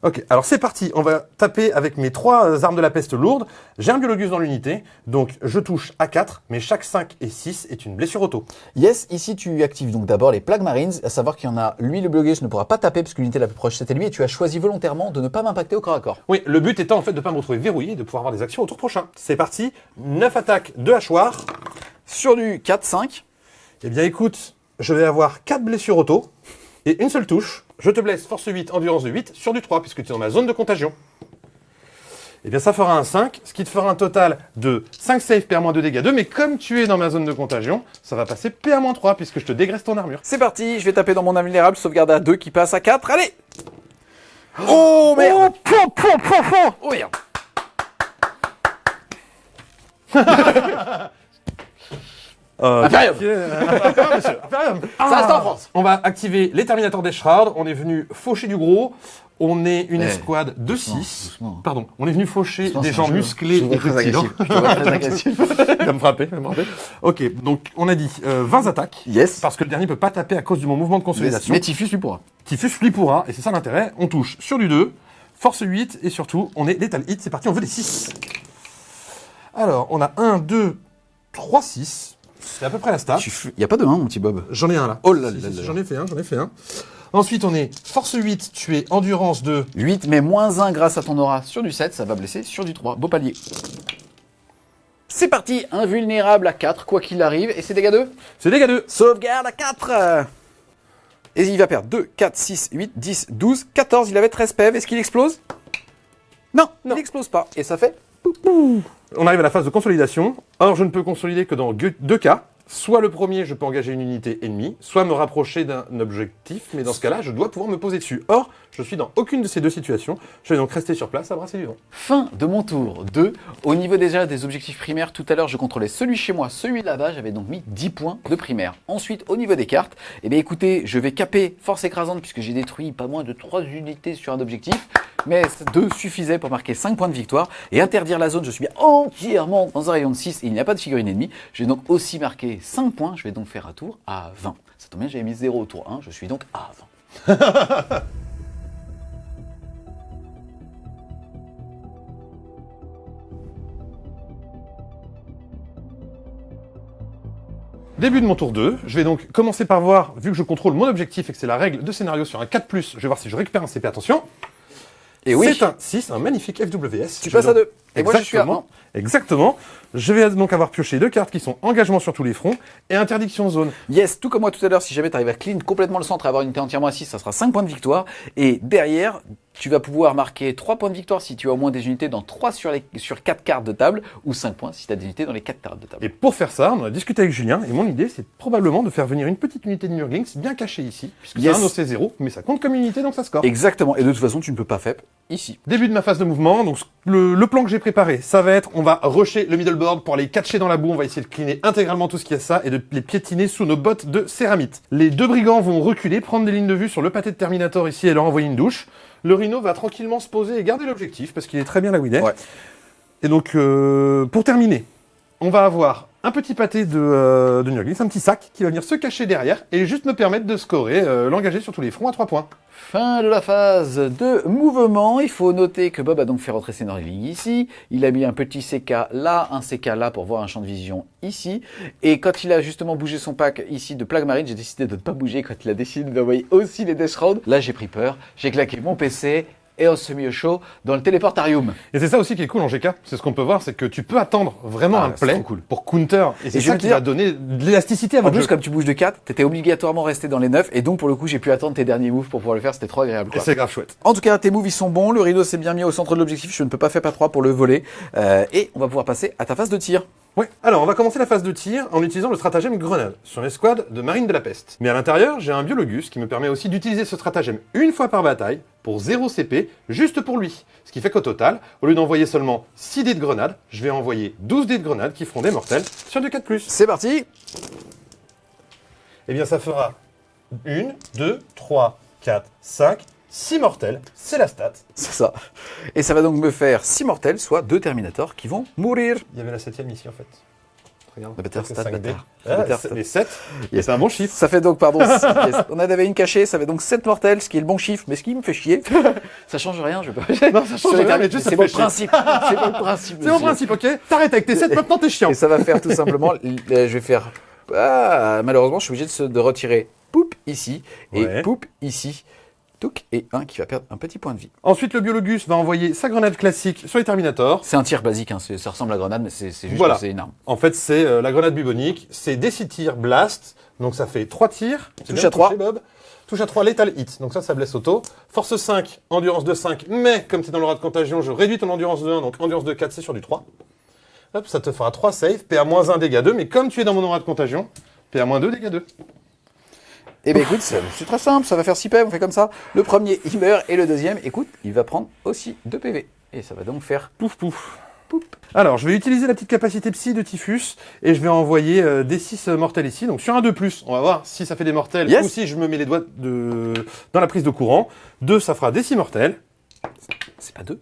Ok, alors c'est parti. On va taper avec mes 3 armes de la peste lourdes. J'ai un Biologus dans l'unité, donc je touche à 4, mais chaque 5 et 6 est une blessure auto. Yes, ici tu actives donc d'abord les plagues marines, à savoir qu'il y en a, lui le Biologus ne pourra pas taper parce que l'unité la plus proche c'était lui, et tu as choisi volontairement de ne pas m'impacter au corps à corps. Oui, le but étant en fait de ne pas me retrouver verrouillé et de pouvoir avoir des actions au tour prochain. C'est parti, 9 attaques, 2 hachoirs. Sur du 4-5. Eh bien écoute, je vais avoir 4 blessures auto et une seule touche. Je te blesse, force 8, endurance de 8, sur du 3, puisque tu es dans ma zone de contagion. Eh bien ça fera un 5, ce qui te fera un total de 5 save, PA-2 dégâts 2, mais comme tu es dans ma zone de contagion, ça va passer PA-3, puisque je te dégraisse ton armure. C'est parti, je vais taper dans mon invulnérable, sauvegarde à 2 qui passe à 4, allez. Oh merde. Oh merde. Imperium. Imperium. Ça reste en France. On va activer les Terminators des Shrouds. On est venu faucher du gros. On est une Eh, escouade de doucement, 6. doucement. Pardon, on est venu faucher Doucement, des c'est gens un jeu. musclés Je te vois et très rutilants. agressif. Je te vois très agressif. Il va me frapper, il va me frapper. Ok, donc on a dit 20 attaques. Yes. Parce que le dernier peut pas taper à cause de mon mouvement de consolidation. Mais Typhus lui pourra. Typhus lui pourra, et c'est ça l'intérêt. On touche sur du 2, force 8, et surtout, on est létal hit. C'est parti, on veut des 6. Alors, on a 1, 2, 3, 6. C'est à peu près la stat. Il n'y a pas de 1, mon petit Bob. J'en ai un là. Oh là Si, là si, là. j'en ai fait un. Ensuite, on est force 8, tu es endurance 2. 8, mais moins 1 grâce à ton aura sur du 7, ça va blesser sur du 3. Beau palier. C'est parti, invulnérable à 4, quoi qu'il arrive, et c'est dégâts 2. C'est dégâts 2. Sauvegarde à 4. Et il va perdre 2, 4, 6, 8, 10, 12, 14, il avait 13 PV, est-ce qu'il explose? Non, il n'explose pas. Et ça fait On arrive à la phase de consolidation. Or, je ne peux consolider que dans 2 cas. Soit le premier, je peux engager une unité ennemie, soit me rapprocher d'un objectif, mais dans ce cas-là, je dois pouvoir me poser dessus. Or, je suis dans aucune de ces 2 situations. Je vais donc rester sur place à brasser du vent. fin de mon tour 2. Au niveau déjà des objectifs primaires, tout à l'heure je contrôlais celui chez moi, celui là-bas, j'avais donc mis 10 points de primaire. Ensuite, au niveau des cartes, eh bien écoutez, je vais caper force écrasante puisque j'ai détruit pas moins de 3 unités sur un objectif. Mais 2 suffisait pour marquer 5 points de victoire. Et interdire la zone, je suis entièrement dans un rayon de 6 et il n'y a pas de figurine ennemie. J'ai donc aussi marqué 5 points. Je vais donc faire un tour à 20. Ça tombe bien, j'avais mis 0 au tour 1. Je suis donc à 20. Début de mon tour 2, je vais donc commencer par voir, vu que je contrôle mon objectif et que c'est la règle de scénario sur un 4+, je vais voir si je récupère un CP, attention. Et oui, C'est un 6, un magnifique FWS. tu passes à 2. Et moi je suis à 1. Exactement. Je vais donc avoir pioché 2 cartes qui sont engagement sur tous les fronts et interdiction zone. Yes, tout comme moi tout à l'heure, si jamais tu arrives à clean complètement le centre et avoir une unité entièrement assise, ça sera 5 points de victoire. Et derrière, tu vas pouvoir marquer 3 points de victoire si tu as au moins des unités dans 3 sur 4 cartes de table, ou 5 points si tu as des unités dans les 4 cartes de table. Et pour faire ça, on a discuté avec Julien et mon idée c'est probablement de faire venir une petite unité de Nurglings bien cachée ici, puisque Yes. c'est un OC0, mais ça compte comme unité donc ça score. Exactement, et de toute façon tu ne peux pas FEP ici. Début de ma phase de mouvement, donc le plan que j'ai préparé, ça va être, on va rusher le middle board pour aller catcher dans la boue, on va essayer de cleaner intégralement tout ce qu'il y a ça et de les piétiner sous nos bottes de céramite. Les 2 brigands vont reculer, prendre des lignes de vue sur le pâté de Terminator ici et leur envoyer une douche. Le Rhino va tranquillement se poser et garder l'objectif parce qu'il est très bien là où il est. Ouais. Et donc, pour terminer, on va avoir un petit pâté de Nurglings, un petit sac qui va venir se cacher derrière et juste me permettre de scorer, l'engager sur tous les fronts à 3 points. Fin de la phase de mouvement. Il faut noter que Bob a donc fait rentrer ses Nurglings ici. Il a mis un petit CK là, un CK là pour voir un champ de vision ici. Et quand il a justement bougé son pack ici de plague marine, j'ai décidé de ne pas bouger quand il a décidé d'envoyer aussi les Death Round. Là, j'ai pris peur. J'ai claqué mon PC et on se mis au show dans le téléportarium. Et c'est ça aussi qui est cool en GK, c'est ce qu'on peut voir, c'est que tu peux attendre vraiment un c'est play trop cool. pour counter, et c'est je ça veux qui dire- va donner de l'élasticité à En votre plus, jeu. comme tu bouges de 4, t'étais obligatoirement resté dans les 9. Et donc, pour le coup, j'ai pu attendre tes derniers moves pour pouvoir le faire. C'était trop agréable, Et quoi. c'est grave chouette. En tout cas, tes moves ils sont bons. Le Rhino s'est bien mis au centre de l'objectif. Je ne peux pas faire pas 3 pour le voler. Et on va pouvoir passer à ta phase de tir. Ouais. Alors, on va commencer la phase de tir en utilisant le stratagème grenade sur les squads de Marine de la Peste. Mais à l'intérieur, j'ai un biologus qui me permet aussi d'utiliser ce stratagème une fois par bataille pour 0 CP, juste pour lui. Ce qui fait qu'au total, au lieu d'envoyer seulement 6 dés de grenade, je vais envoyer 12 dés de grenade qui feront des mortels sur du 4+. C'est parti. Eh bien, ça fera 1, 2, 3, 4, 5, 6 mortels. C'est la stat. C'est ça. Et ça va donc me faire 6 mortels, soit 2 Terminators qui vont mourir. Il y avait la 7ème ici, en fait. Regarde. Le bâtard c'est stat, 5 dés. bâtard. Ah, Bâtard c'est- stat. les 7, Yes. c'est un bon chiffre. Ça fait donc, pardon, yes. On en avait une cachée, ça fait donc 7 mortels, ce qui est le bon chiffre, mais ce qui me fait chier. Ça change rien, je peux pas. Non, ça change rien, mais juste ça c'est fait mon chier. principe. C'est mon principe. C'est mon monsieur. principe, ok? T'arrêtes avec tes 7, maintenant t'es chiant. Et ça va faire tout simplement, je vais faire, malheureusement, je suis obligé de retirer poup ici et Ouais. poup ici. Touc, et un qui va perdre un petit point de vie. Ensuite, le biologus va envoyer sa grenade classique sur les Terminators. C'est un tir basique, hein, ça ressemble à la grenade, mais c'est juste Voilà. que c'est une arme. En fait, c'est la grenade bubonique. C'est des 6 tirs blast. Donc ça fait 3 tirs. C'est Touche bien à 3. touché, Bob. Touche à 3, létal hit. Donc ça blesse auto. Force 5, endurance de 5. Mais comme tu es dans l'aura de contagion, je réduis ton endurance de 1. Donc endurance de 4, c'est sur du 3. Hop, ça te fera 3 saves. PA-1, dégâts 2. Mais comme tu es dans mon aura de contagion, PA-2, dégâts 2. Eh bien écoute, c'est très simple, ça va faire 6 PV, on fait comme ça. Le premier, il meurt, et le deuxième, écoute, il va prendre aussi 2 PV. Et ça va donc faire Pouf, pouf. Alors, je vais utiliser la petite capacité psy de Typhus et je vais envoyer des 6 mortels ici. Donc sur un 2+, on va voir si ça fait des mortels Yes. ou si je me mets les doigts dans la prise de courant. 2, ça fera des 6 mortels. c'est pas 2.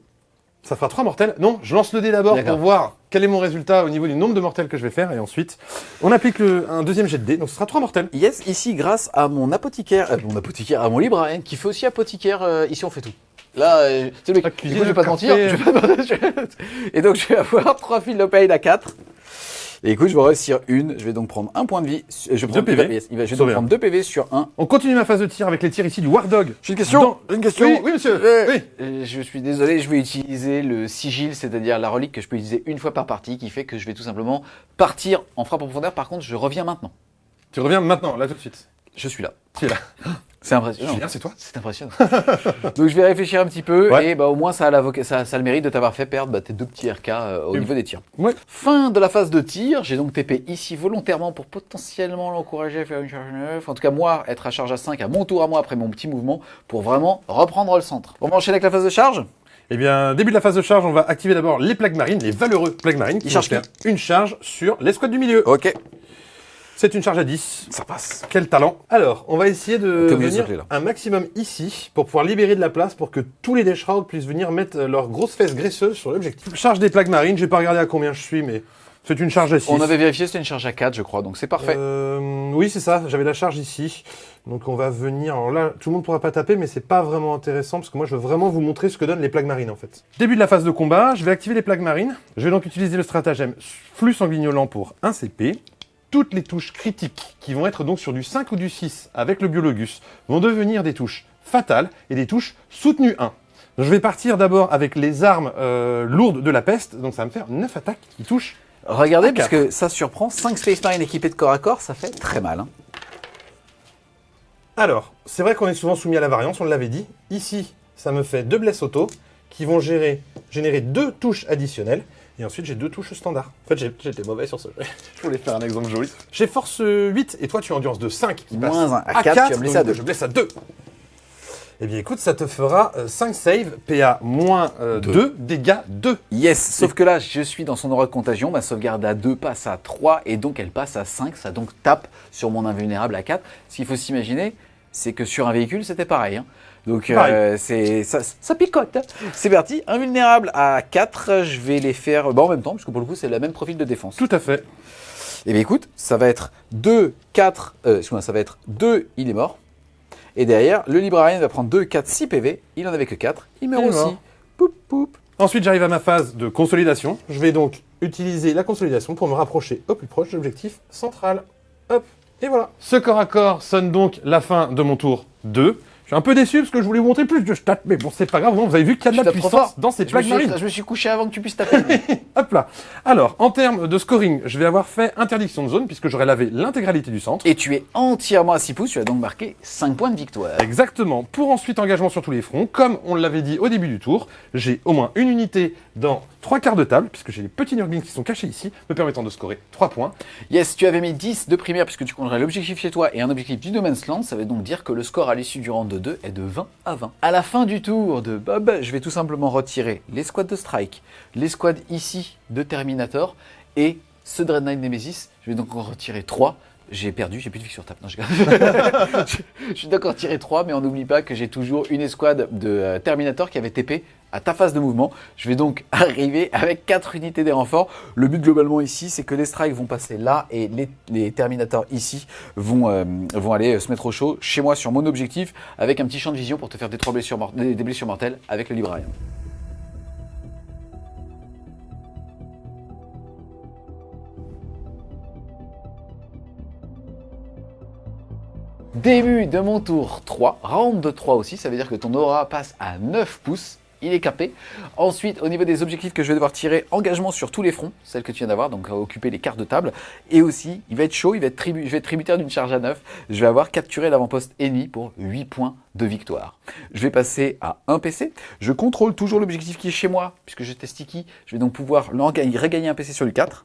Ça fera 3 mortels. Non, je lance le dé d'abord D'accord. pour voir quel est mon résultat au niveau du nombre de mortels que je vais faire. Et ensuite, on applique un deuxième jet de dé. Donc ce sera 3 mortels. Yes, ici, grâce à mon apothicaire, à mon libraire, qui fait aussi apothicaire, ici on fait tout. Là, c'est le mec, La du cuisine, coup, je vais le pas te mentir, café. je vais pas te mentir. Et donc je vais avoir 3 fils de paye à 4. Et écoute, je vais réussir une, je vais donc prendre un point de vie. Je vais prendre 2 PV. je vais Sauver donc un. prendre 2 PV sur 1. On continue ma phase de tir avec les tirs ici du War Dog. J'ai une question. J'ai une question. Oui, oui, monsieur. Oui. Je suis désolé, je vais utiliser le sigil, c'est-à-dire la relique que je peux utiliser une fois par partie, qui fait que je vais tout simplement partir en frappe en profondeur. Par contre, je reviens maintenant. Tu reviens maintenant, là tout de suite. Je suis là. Tu es là. C'est impressionnant. Julien, c'est toi. C'est impressionnant. Donc je vais réfléchir un petit peu Ouais. et bah, au moins ça a, ça a le mérite de t'avoir fait perdre tes 2 petits RK au Et- niveau des tirs. Ouais. Fin de la phase de tir, j'ai donc TP ici volontairement pour potentiellement l'encourager à faire une charge 9. En tout cas moi, être à charge à 5 à mon tour à moi après mon petit mouvement pour vraiment reprendre le centre. On va enchaîner avec la phase de charge. Eh bien, début de la phase de charge, on va activer d'abord les plagues marines, les valeureux plagues marines, qui Ils chargent vont faire une charge sur l'escouade du milieu. Ok. C'est une charge à 10. Ça passe. Quel talent. Alors, on va essayer de Comme il est venir soufflé, là. un maximum ici pour pouvoir libérer de la place pour que tous les Deshroud puissent venir mettre leurs grosses fesses graisseuses sur l'objectif. Charge des plaques marines, j'ai pas regardé à combien je suis, mais c'est une charge à 6. On avait vérifié, c'était une charge à 4, je crois, donc c'est parfait. Oui, c'est ça, j'avais la charge ici. Donc on va venir, alors là, tout le monde pourra pas taper, mais c'est pas vraiment intéressant parce que moi je veux vraiment vous montrer ce que donnent les plaques marines en fait. Début de la phase de combat, je vais activer les plaques marines. Je vais donc utiliser le stratagème flux sanguignolant pour 1 CP. Toutes les touches critiques, qui vont être donc sur du 5 ou du 6 avec le Biologus, vont devenir des touches fatales et des touches soutenues 1. Je vais partir d'abord avec les armes lourdes de la peste, donc ça va me faire 9 attaques qui touchent. Regardez, quatre. parce que ça surprend, 5 Space Marines équipés de corps à corps, ça fait très mal. Hein. Alors, c'est vrai qu'on est souvent soumis à la variance, on l'avait dit. Ici, ça me fait 2 blesses auto qui vont générer 2 touches additionnelles. Et ensuite, j'ai 2 touches standards. En fait, j'étais mauvais sur ce jeu. Je voulais faire un exemple joli. J'ai force 8 et toi, tu as endurance de 5 qui passe Moins 1 à 4, tu vas blesser à 2. Je blesse à 2. Eh bien, écoute, ça te fera 5 saves, PA moins 2, dégâts 2. Yes, sauf que là, je suis dans son aura de contagion, ma sauvegarde à 2 passe à 3 et donc elle passe à 5, ça donc tape sur mon invulnérable à 4. Ce qu'il faut s'imaginer, c'est que sur un véhicule, c'était pareil. Hein. Donc ça picote. C'est parti, invulnérable à 4, je vais les faire en même temps, parce que pour le coup, c'est le même profil de défense. Tout à fait. Et bien écoute, ça va être 2, 4, excuse-moi, ça va être 2, il est mort. Et derrière, le librarian va prendre 2, 4, 6 PV, il en avait que 4, il meurt Il est aussi. mort. Poup, poup. Ensuite, j'arrive à ma phase de consolidation. Je vais donc utiliser la consolidation pour me rapprocher au plus proche de l'objectif central. Hop, et voilà. Ce corps à corps sonne donc la fin de mon tour 2. Je suis un peu déçu parce que je voulais vous montrer plus de stats, mais bon, c'est pas grave, vous avez vu qu'il y a de la Tu tapes trop puissance fort. dans ces plaques marines. Je me suis couché avant que tu puisses taper. Hop là. Alors, en termes de scoring, je vais avoir fait interdiction de zone puisque j'aurai lavé l'intégralité du centre. Et tu es entièrement à 6 pouces, tu as donc marqué 5 points de victoire. Exactement. Pour ensuite engagement sur tous les fronts, comme on l'avait dit au début du tour, j'ai au moins une unité dans 3 quarts de table, puisque j'ai les petits Nurglings qui sont cachés ici, me permettant de scorer 3 points. Yes, tu avais mis 10 de primaire puisque tu compterais l'objectif chez toi et un objectif du No Man's Land, ça veut donc dire que le score à l'issue du round de 2 est de 20 à 20. À la fin du tour de Bob, je vais tout simplement retirer les squads de Strike, les squads ici de Terminator et ce Dread Knight Nemesis, je vais donc en retirer 3. J'ai perdu, j'ai plus de vie sur table. Non, je suis d'accord tiré 3, mais on n'oublie pas que j'ai toujours une escouade de Terminator qui avait TP à ta phase de mouvement. Je vais donc arriver avec 4 unités des renforts. Le but globalement ici, c'est que les strikes vont passer là et les Terminators ici vont aller se mettre au chaud chez moi sur mon objectif avec un petit champ de vision pour te faire des blessures mortelles avec le Librarian. Début de mon tour 3, round de 3 aussi, ça veut dire que ton aura passe à 9 pouces, il est capé. Ensuite, au niveau des objectifs que je vais devoir tirer, engagement sur tous les fronts, celle que tu viens d'avoir, donc occuper les quarts de table. Et aussi, il va être chaud, je vais être tributaire d'une charge à 9, je vais avoir capturé l'avant-poste ennemi pour 8 points de victoire. Je vais passer à 1 PC, je contrôle toujours l'objectif qui est chez moi, puisque j'étais sticky, je vais donc pouvoir regagner un PC sur le 4.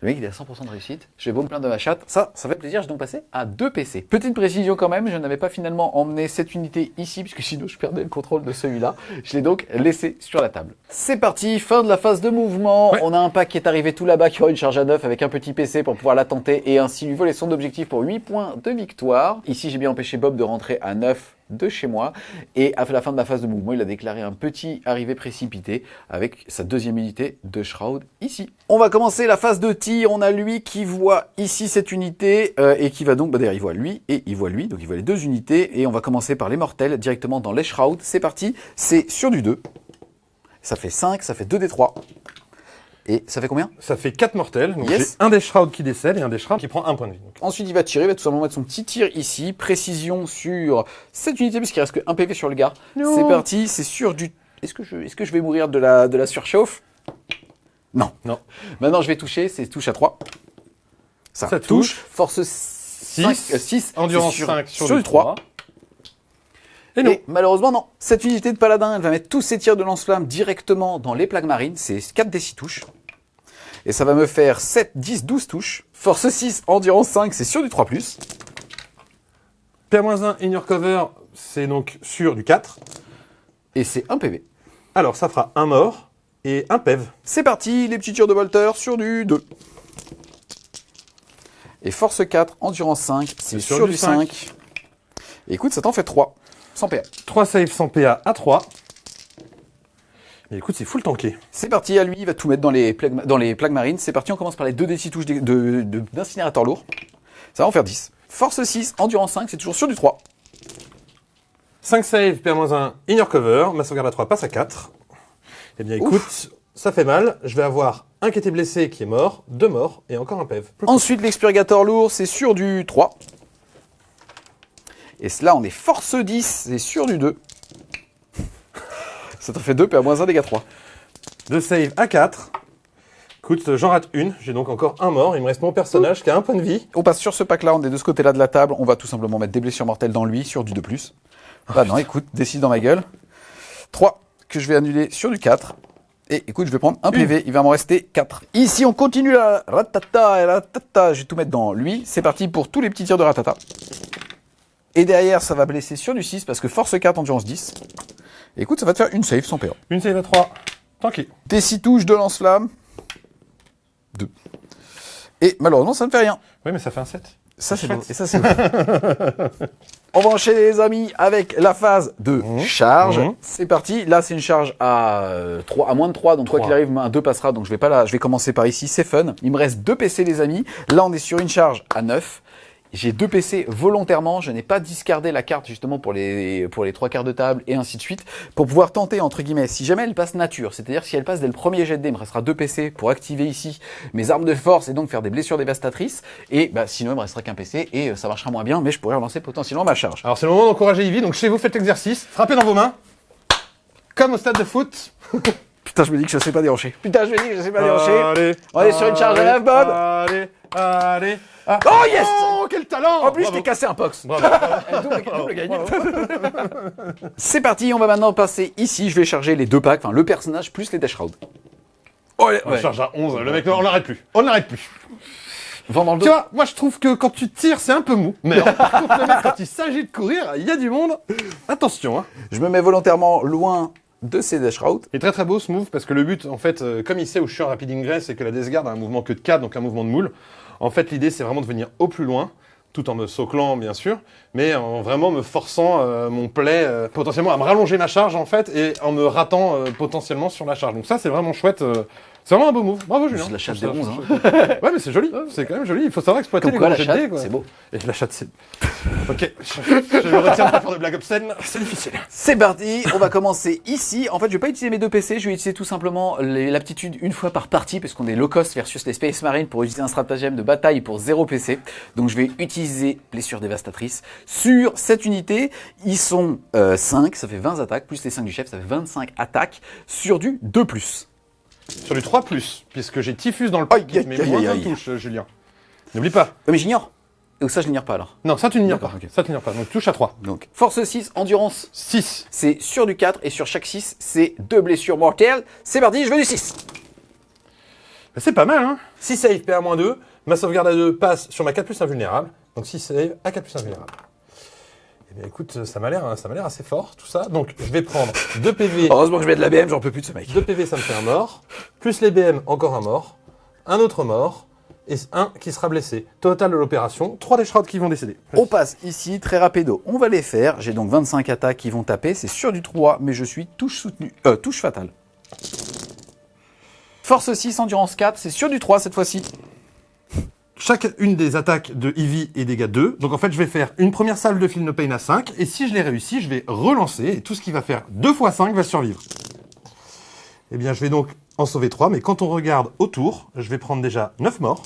Le mec, il est à 100% de réussite. Je vais beau me plaindre de ma chatte. Ça fait plaisir. Je vais donc passer à 2 PC. Petite précision quand même, je n'avais pas finalement emmené cette unité ici, puisque sinon je perdais le contrôle de celui-là. Je l'ai donc laissé sur la table. C'est parti, fin de la phase de mouvement. Ouais. On a un pack qui est arrivé tout là-bas, qui aura une charge à 9 avec un petit PC pour pouvoir la tenter et ainsi lui voler son objectif pour 8 points de victoire. Ici, j'ai bien empêché Bob de rentrer à 9 de chez moi et à la fin de ma phase de mouvement, il a déclaré un petit arrivé précipité avec sa deuxième unité de Shroud ici. On va commencer la phase de tir. On a lui qui voit ici cette unité et qui va donc, d'ailleurs il voit lui et il voit lui, donc il voit les 2 unités et on va commencer par les mortels directement dans les Shroud. C'est parti, c'est sur du 2. Ça fait 5, ça fait 2 des 3. Et ça fait combien? Ça fait 4 mortels, donc yes. J'ai un des Shrouds qui décède et un des Shrouds qui prend 1 point de vie. Donc. Ensuite il va tirer, il va tout simplement mettre son petit tir ici, précision sur cette unité puisqu'il reste que 1 PV sur le gars. C'est parti, c'est sur du... Est-ce que je vais mourir de la surchauffe? Non. Maintenant je vais toucher, c'est touche à 3. Ça touche, force 6, endurance 5 sur du 3. Et malheureusement, non. Cette unité de paladin, elle va mettre tous ses tirs de lance-flamme directement dans les plaques marines. C'est 4 des 6 touches. Et ça va me faire 7, 10, 12 touches. Force 6, endurance 5, c'est sur du 3+. PA-1 in your cover, c'est donc sur du 4. Et c'est 1 PV. Alors, ça fera 1 mort et 1 PEV. C'est parti, les petits tirs de Volter sur du 2. Et force 4, endurance 5, c'est sur du 5. Et écoute, ça t'en fait 3. 100 PA. 3 saves sans PA à 3. Mais écoute, c'est full tanké. C'est parti, à lui, il va tout mettre dans les plaques marines. C'est parti, on commence par les 2 D6 touches d'incinérateur lourd. Ça va en faire 10. Force 6, endurance 5, c'est toujours sur du 3. 5 saves, PA-1, in your cover. Ma sauvegarde à 3 passe à 4. Eh bien écoute, ça fait mal. Je vais avoir un qui était blessé qui est mort, 2 morts et encore un PEV. Ensuite, l'expurgateur lourd, c'est sur du 3. Et là, on est force 10, c'est sur du 2. Ça t'en fait 2, PA-1, dégâts 3. 2 saves à 4. Écoute, j'en rate une. J'ai donc encore un mort. Il me reste mon personnage qui a un point de vie. On passe sur ce pack-là, on est de ce côté-là de la table. On va tout simplement mettre des blessures mortelles dans lui, sur du 2+. Bah non, écoute, décide dans ma gueule. 3, que je vais annuler sur du 4. Et écoute, je vais prendre un PV, il va m'en rester 4. Ici, on continue la ratata et ratata. Je vais tout mettre dans lui. C'est parti pour tous les petits tirs de ratata. Et derrière, ça va blesser sur du 6 parce que force 4, endurance 10. Et écoute, ça va te faire une save sans PA. Une save à 3. Tranquille. Tes 6 touches de lance-flamme. 2. Et malheureusement, ça ne fait rien. Oui, mais ça fait un 7. Ça, c'est beau. Et ça, c'est beau. On va enchaîner, les amis, avec la phase de charge. C'est parti. Là, c'est une charge à moins de 3. Donc, quoi qu'il arrive, un 2 passera. Donc, je vais commencer par ici. C'est fun. Il me reste 2 PC, les amis. Là, on est sur une charge à 9. J'ai 2 PC volontairement, je n'ai pas discardé la carte justement pour les 3 quarts de table et ainsi de suite, pour pouvoir tenter, entre guillemets, si jamais elle passe nature, c'est-à-dire si elle passe dès le premier jet de dé, il me restera 2 PC pour activer ici mes armes de force et donc faire des blessures dévastatrices, et bah, sinon il me restera qu'un PC et ça marchera moins bien, mais je pourrais relancer potentiellement ma charge. Alors c'est le moment d'encourager Ivy, donc chez vous faites l'exercice, frappez dans vos mains, comme au stade de foot. Putain, je me dis que je sais pas déhancher. Allez, on est sur une charge à 9, Bob. Allez. Ah. Oh yes. Oh, quel talent. En plus, je t'ai cassé un pox. Bravo. double gagnant. C'est parti, on va maintenant passer ici. Je vais charger les 2 packs, enfin le personnage plus les Dash Shroud. Oh, on charge à 11, le mec, on l'arrête plus. On l'arrête plus. Vent dans le dos. Tu vois, moi je trouve que quand tu tires, c'est un peu mou. Mais par contre, le mec, quand il s'agit de courir, il y a du monde. Attention, hein. Je me mets volontairement loin de ces Dash Shroud. Il est très très beau ce move parce que le but, en fait, comme il sait où je suis en rapid ingress et que la Death Guard a un mouvement que de 4, donc un mouvement de moule, en fait l'idée c'est vraiment de venir au plus loin, tout en me soclant bien sûr, mais en vraiment me forçant mon play potentiellement à me rallonger ma charge en fait et en me ratant potentiellement sur la charge. Donc ça c'est vraiment chouette. C'est vraiment un beau move. Bravo Julien. C'est la chatte des 11. Ouais mais c'est joli, c'est quand même joli. Il faut savoir exploiter les quoi, la gros jets de dés, chatte, quoi. c'est beau. Et la chatte c'est... Ok, je me retiens de pas faire de blagues obscènes, c'est difficile. C'est parti, on va commencer ici. En fait, je vais pas utiliser mes 2 PC, je vais utiliser tout simplement l'aptitude une fois par partie, parce qu'on est low cost versus les Space Marines pour utiliser un stratagème de bataille pour 0 PC. Donc je vais utiliser blessure dévastatrice. Sur cette unité, ils sont 5, ça fait 20 attaques, plus les 5 du chef, ça fait 25 attaques sur du 2+. Sur du 3+, puisque j'ai Typhus dans le pack, mais moins un touche, Julien. N'oublie pas. Mais j'ignore. Donc ça, je l'ignore pas alors. Non, ça tu n'ignores pas. D'accord, ok. Ça tu n'ignores pas. Donc touche à 3. Donc force 6, endurance 6. c'est sur du 4 et sur chaque 6, c'est 2 blessures mortelles. C'est parti, je veux du 6. C'est pas mal, hein. 6 save, PA-2. Ma sauvegarde à 2 passe sur ma 4+ invulnérable. Donc 6 save à 4+ invulnérable. Eh bien écoute, ça m'a l'air assez fort tout ça. Donc je vais prendre 2 PV. Heureusement que je mets de la BM, j'en peux plus de ce mec. 2 PV, ça me fait un mort. Plus les BM, encore un mort. Un autre mort. Et un qui sera blessé. Total de l'opération, 3 des Shrouds qui vont décéder. On passe ici, très rapido. On va les faire. J'ai donc 25 attaques qui vont taper. C'est sur du 3, mais je suis touche soutenue. Touche fatale. Force 6, endurance 4, c'est sur du 3 cette fois-ci. Chaque une des attaques de Ivy est dégâts 2. Donc en fait, je vais faire une première salve de Feel No Pain à 5. Et si je l'ai réussi, je vais relancer. Et tout ce qui va faire 2 x 5 va survivre. Eh bien, je vais donc en sauver 3. Mais quand on regarde autour, je vais prendre déjà 9 morts.